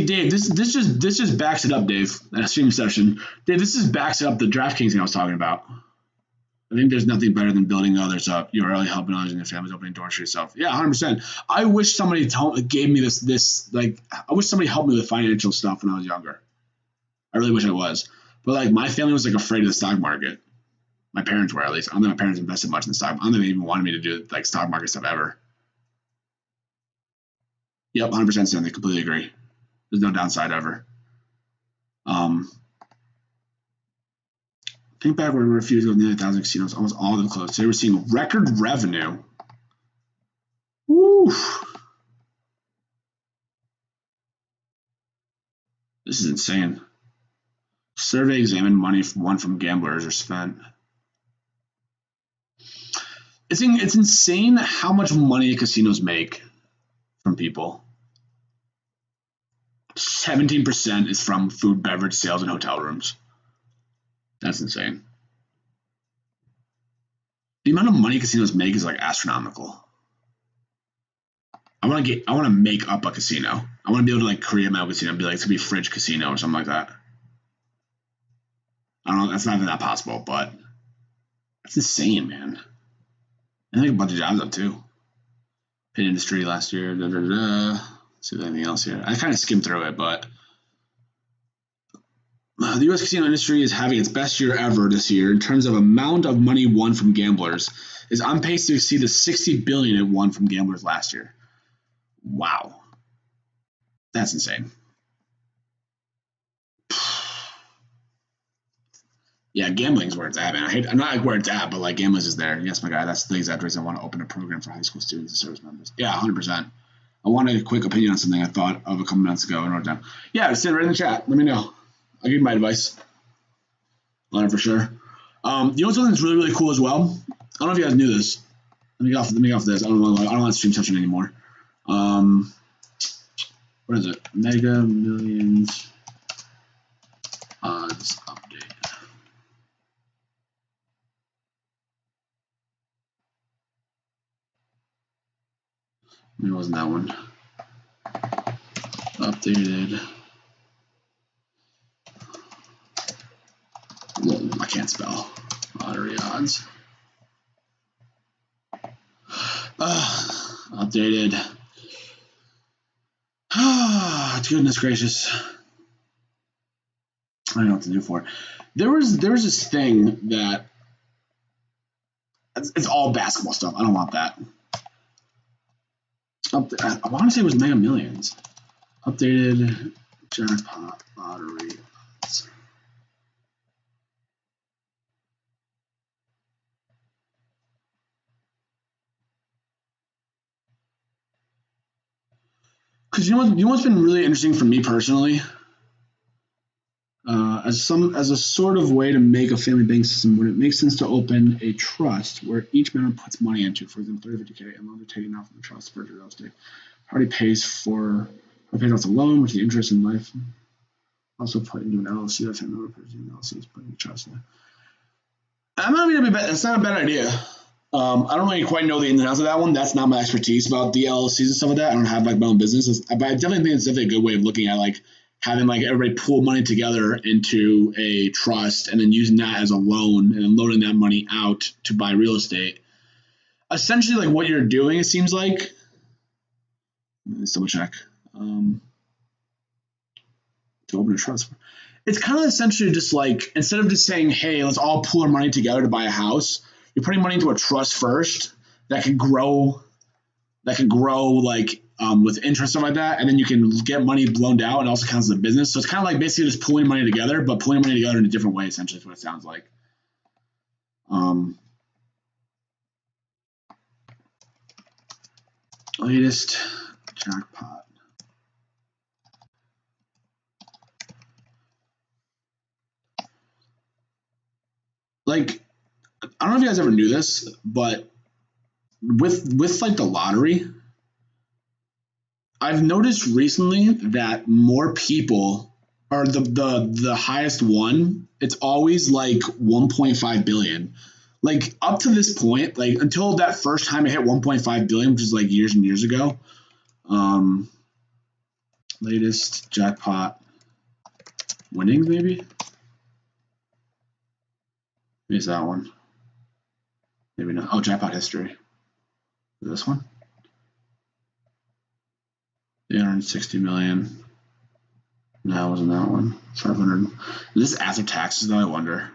Dave, this just backs it up, Dave. That stream session, Dave. This just backs it up the DraftKings thing I was talking about. I think there's nothing better than building others up. You're really helping others and your families, opening doors for yourself. Yeah, 100%. I wish somebody gave me this like. I wish somebody helped me with financial stuff when I was younger. I really wish I was, but like my family was like afraid of the stock market. My parents were, at least. I don't think my parents invested much in the stock. I don't think they even wanted me to do like stock market stuff ever. Yep, 100% Sam. They completely agree. There's no downside ever. Think back when we were a few years ago, nearly 1,000 casinos, almost all of them closed. So they were seeing record revenue. Woo! This is insane. Survey examined money won from gamblers or spent. It's insane how much money casinos make from people. 17% is from food, beverage, sales, and hotel rooms. That's insane. The amount of money casinos make is like astronomical. I want to make up a casino. I want to be able to like create my own casino and be like, it's gonna be Fridge Casino or something like that. I don't know. That's not even that possible, but that's insane, man. I think a bunch of jobs up too. Pit industry last year. Let's see if there's anything else here. I kind of skimmed through it, but the U.S. casino industry is having its best year ever this year in terms of amount of money won from gamblers. Is on pace to exceed the $60 billion it won from gamblers last year. Wow, that's insane. Yeah, gambling's where it's at, man. I'm not like where it's at, but like gambling is there. Yes, my guy. That's the exact reason I want to open a program for high school students and service members. Yeah, 100%. I wanted a quick opinion on something I thought of a couple minutes ago and wrote it down. Yeah, send it right in the chat. Let me know. I'll give you my advice. Learn for sure. Something that's really, really cool as well? I don't know if you guys knew this. Let me get off this. I don't want stream session anymore. What is it? Mega Millions odds update. Maybe it wasn't that one. Updated. Whoa, I can't spell. Lottery odds. Updated. Goodness gracious. I don't know what to do for it. There was this thing that it's all basketball stuff. I don't want that. I want to say it was Mega Millions. Updated jackpot lottery odds. Because you know what's been really interesting for me personally, as a sort of way to make a family banking system, would it make sense to open a trust where each member puts money into, for example, 30, 50K, and loans are taken out from the trust for real estate. Party pays off the loan with the interest in life. Also put into an LLC that family member puts in LLC is put in the trust. That's not a bad idea. I don't really quite know the ins and outs of that one. That's not my expertise about the LLCs and stuff like that. I don't have like my own business, but I definitely think it's definitely a good way of looking at like having like everybody pool money together into a trust and then using that as a loan and then loaning that money out to buy real estate. Essentially, like what you're doing, it seems like. Let's double check. To open a trust. It's kind of essentially just like instead of just saying, "Hey, let's all pool our money together to buy a house," you're putting money into a trust first that could grow like with interest stuff like that, and then you can get money loaned out and also counts as a business. So it's kind of like basically just pulling money together, but pulling money together in a different way. Essentially, is what it sounds like. Latest jackpot. Like, I don't know if you guys ever knew this, but with like the lottery, I've noticed recently that more people are the highest one. It's always like 1.5 billion. Like up to this point, like until that first time it hit 1.5 billion, which is like years and years ago. Latest jackpot winnings, maybe. Maybe it's that one. Maybe not. Oh, jackpot history. This one. 860 million. No, it wasn't that one. 500. Is this after taxes though? I wonder.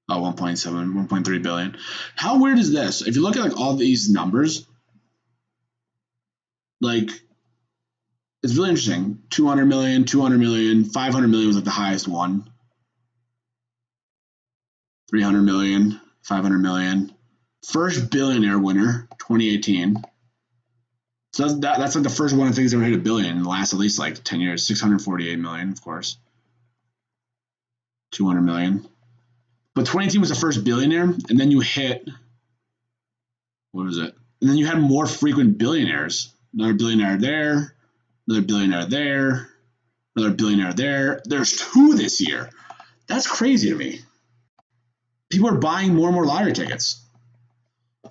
Oh, 1.7, 1.3 billion. How weird is this? If you look at like all these numbers, like it's really interesting. 200 million, 200 million, 500 million was like the highest one. 300 million, 500 million. First billionaire winner, 2018. So that's like the first one I think has ever hit a billion in the last at least like 10 years. 648 million, of course. 200 million. But 2018 was the first billionaire, and then you hit, what was it? And then you had more frequent billionaires. Another billionaire there, another billionaire there, another billionaire there. There's 2 this year. That's crazy to me. People are buying more and more lottery tickets.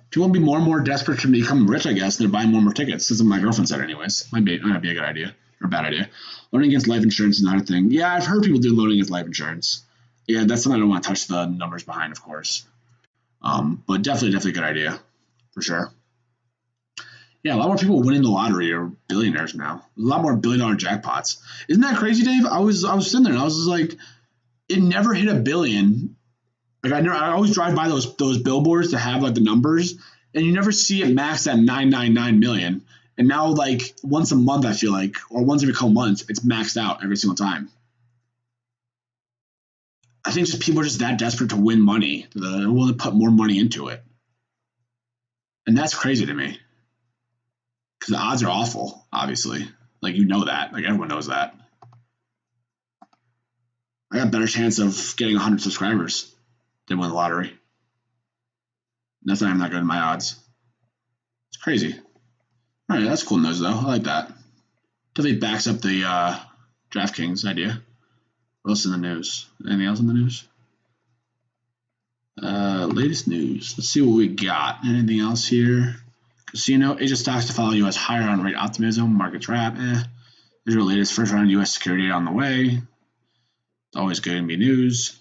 People will be more and more desperate to become rich, I guess. They're buying more and more tickets. That's what my girlfriend said anyways. Might be a good idea or a bad idea. Loaning against life insurance is not a thing. Yeah, I've heard people do loaning against life insurance. Yeah, that's something I don't want to touch the numbers behind, of course. But definitely a good idea, for sure. Yeah, a lot more people winning the lottery are billionaires now. A lot more billion-dollar jackpots. Isn't that crazy, Dave? I was sitting there and I was just like, it never hit a billion. Like I always drive by those billboards that have like the numbers, and you never see it max at 999 million. And now like once a month, I feel like, or once every couple months, it's maxed out every single time. I think just people are just that desperate to win money. They're willing to put more money into it. And that's crazy to me. Because the odds are awful, obviously. Like, you know that. Like, everyone knows that. I got a better chance of getting 100 subscribers than win the lottery. And that's not even that good in my odds. It's crazy. All right, that's cool news, though. I like that. Definitely backs up the DraftKings idea. What else in the news? Anything else in the news? Latest news. Let's see what we got. Anything else here? Casino. Asia stocks to follow U.S. higher on rate optimism. Markets wrap. Israel latest first round U.S. security on the way. It's always good to be news.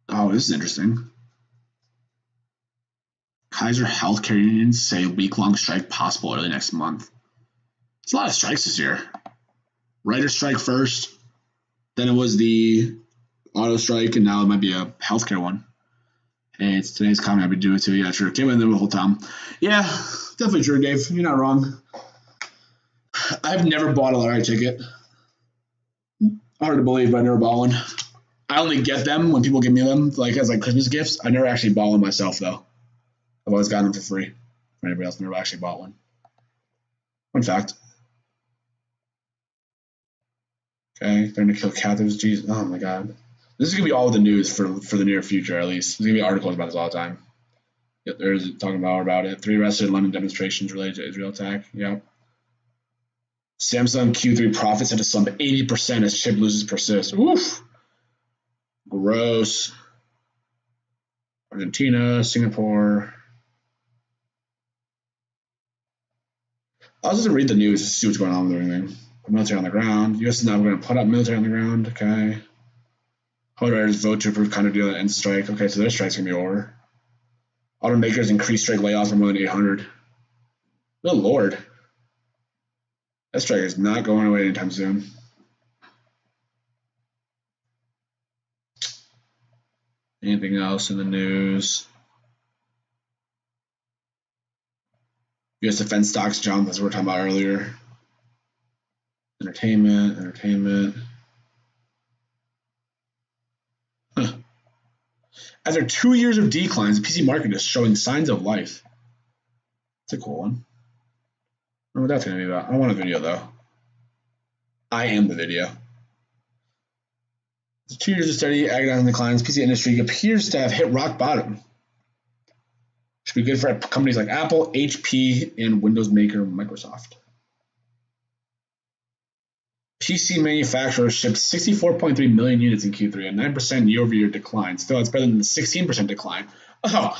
Oh, this is interesting. Kaiser Healthcare unions say week-long strike possible early next month. It's a lot of strikes this year. Writer's strike first, then it was the auto strike, and now it might be a healthcare one. Hey, it's today's comment. I've been doing it too. Yeah, sure. Came in there the whole time. Yeah, definitely true, Dave. You're not wrong. I've never bought a lottery ticket. Hard to believe, but I never bought one. I only get them when people give me them, like as like Christmas gifts. I never actually bought one myself, though. I've always gotten them for free. For anybody else never actually bought one. Fun fact. Okay, they're gonna kill captives. Jesus, oh my god. This is gonna be all the news for the near future, at least. There's gonna be articles about this all the time. Yep, there's talking about it. 3 arrested in London demonstrations related to Israel attack. Yep. Samsung Q3 profits had to slump 80% as chip losses persist. Oof. Gross. Argentina, Singapore. I was just gonna read the news to see what's going on with everything. Military on the ground. U.S. is now going to put up military on the ground. Okay. Holders vote to approve kind of deal that ends strike. Okay, so their strike's going to be over. Automakers increase strike layoffs by more than 800. Good lord. That strike is not going away anytime soon. Anything else in the news? U.S. defense stocks jump, as we were talking about earlier. Entertainment. Huh. After 2 years of declines, the PC market is showing signs of life. That's a cool one. I don't know what that's going to be about. I don't want a video, though. I am the video. After 2 years of steady agonizing declines, PC industry appears to have hit rock bottom. Should be good for companies like Apple, HP, and Windows maker Microsoft. PC manufacturers shipped 64.3 million units in Q3, a 9% year-over-year decline. Still, it's better than the 16% decline. Oh,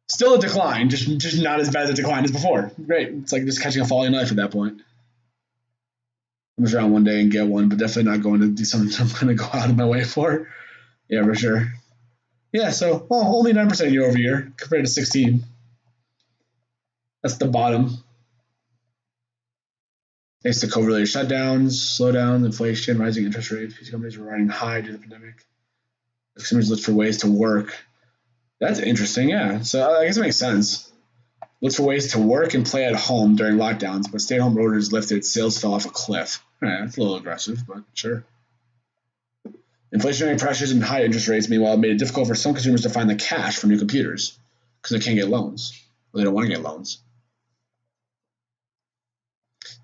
still a decline, just not as bad as a decline as before. Great. It's like just catching a falling knife at that point. I'm just around one day and get one, but definitely not going to do something I'm going to go out of my way for. Yeah, for sure. Yeah, so only 9% year-over-year compared to 16. That's the bottom. Thanks to COVID-related shutdowns, slowdowns, inflation, rising interest rates, PC companies were riding high due to the pandemic. Consumers looked for ways to work. That's interesting, yeah. So I guess it makes sense. Looked for ways to work and play at home during lockdowns, but stay-at-home orders lifted, sales fell off a cliff. All right, that's a little aggressive, but sure. Inflationary pressures and high interest rates, meanwhile, made it difficult for some consumers to find the cash for new computers because they can't get loans, or they don't want to get loans.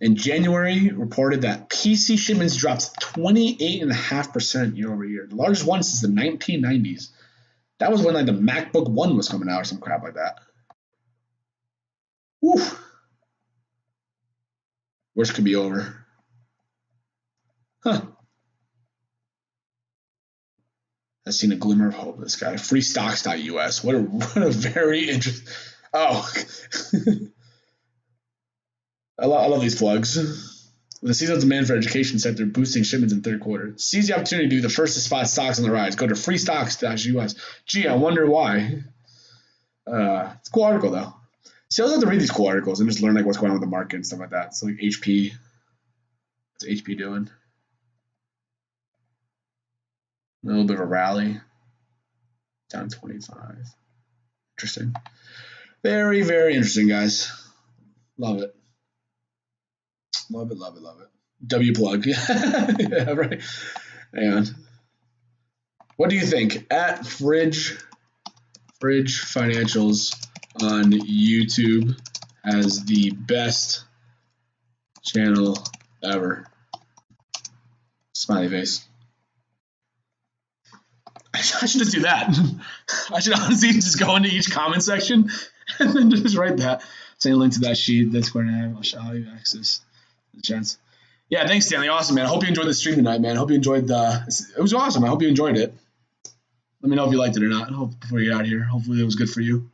In January, reported that PC shipments dropped 28.5% year over year, the largest one since the 1990s. That was when like the MacBook One was coming out or some crap like that. Whew. Worst could be over. Huh. I've seen a glimmer of hope. This guy, freestocks.us. What a very interesting. Oh. I love these plugs. With the seasonal demand for education sector boosting shipments in third quarter, seize the opportunity to be the first to spot stocks on the rise. Go to freestocks.us. Gee, I wonder why. It's a cool article, though. See, I always have to read these cool articles and just learn like what's going on with the market and stuff like that. So like HP. What's HP doing? A little bit of a rally. Down 25. Interesting. Very, very interesting, guys. Love it. Love it. W plug. Yeah, right. And what do you think? At Fridge Financials on YouTube has the best channel ever. Smiley face. I should just do that. I should honestly just go into each comment section and then just write that. Send a link to that sheet that's going to have I'll you access the chance. Yeah, thanks, Stanley. Awesome, man. I hope you enjoyed the stream tonight, man. I hope you enjoyed it was awesome. I hope you enjoyed it. Let me know if you liked it or not. Before you get out of here. Hopefully it was good for you.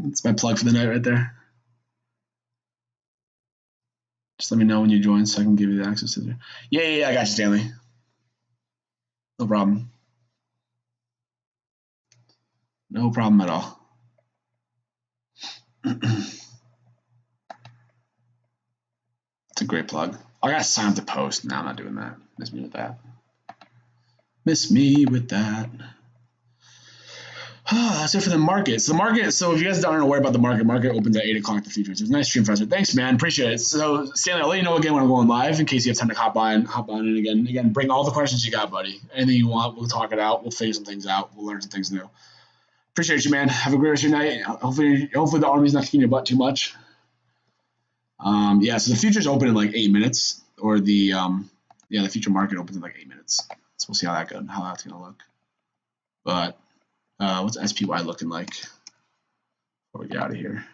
It's my plug for the night right there. Just let me know when you join so I can give you the access to it. Yeah, I got you, Stanley. No problem. No problem at all. It's a great plug. I gotta sign up to post. No, I'm not doing that. Miss me with that. That's it for the market. So if you guys aren't aware about the market opens at 8 o'clock the futures. It was a nice stream for us. Thanks, man. Appreciate it. So, Stanley, I'll let you know again when I'm going live in case you have time to hop on in again. Again, bring all the questions you got, buddy. Anything you want, we'll talk it out. We'll figure some things out. We'll learn some things new. Appreciate you, man. Have a great rest of your night. Hopefully the Army's not kicking your butt too much. Yeah, so the future's open in like 8 minutes, or the future market opens in like 8 minutes. So we'll see how that's gonna look. But what's SPY looking like before we get out of here?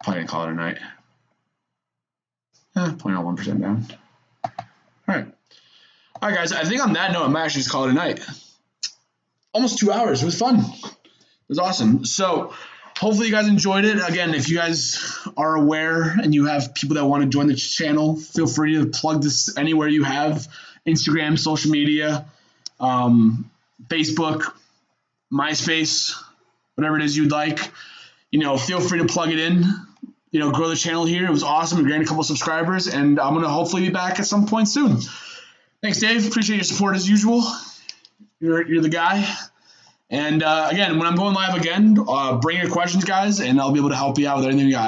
Probably gonna call it a night. 0.01% down. All right, guys. I think on that note, I might actually just call it a night. Almost 2 hours. It was fun. It was awesome. So hopefully you guys enjoyed it. Again, if you guys are aware and you have people that want to join the channel, feel free to plug this anywhere you have. Instagram, social media, Facebook, MySpace, whatever it is you'd like. Feel free to plug it in. Grow the channel here. It was awesome. We gained a couple subscribers, and I'm going to hopefully be back at some point soon. Thanks, Dave. Appreciate your support as usual. You're the guy. And again, when I'm going live again, bring your questions, guys, and I'll be able to help you out with anything you got.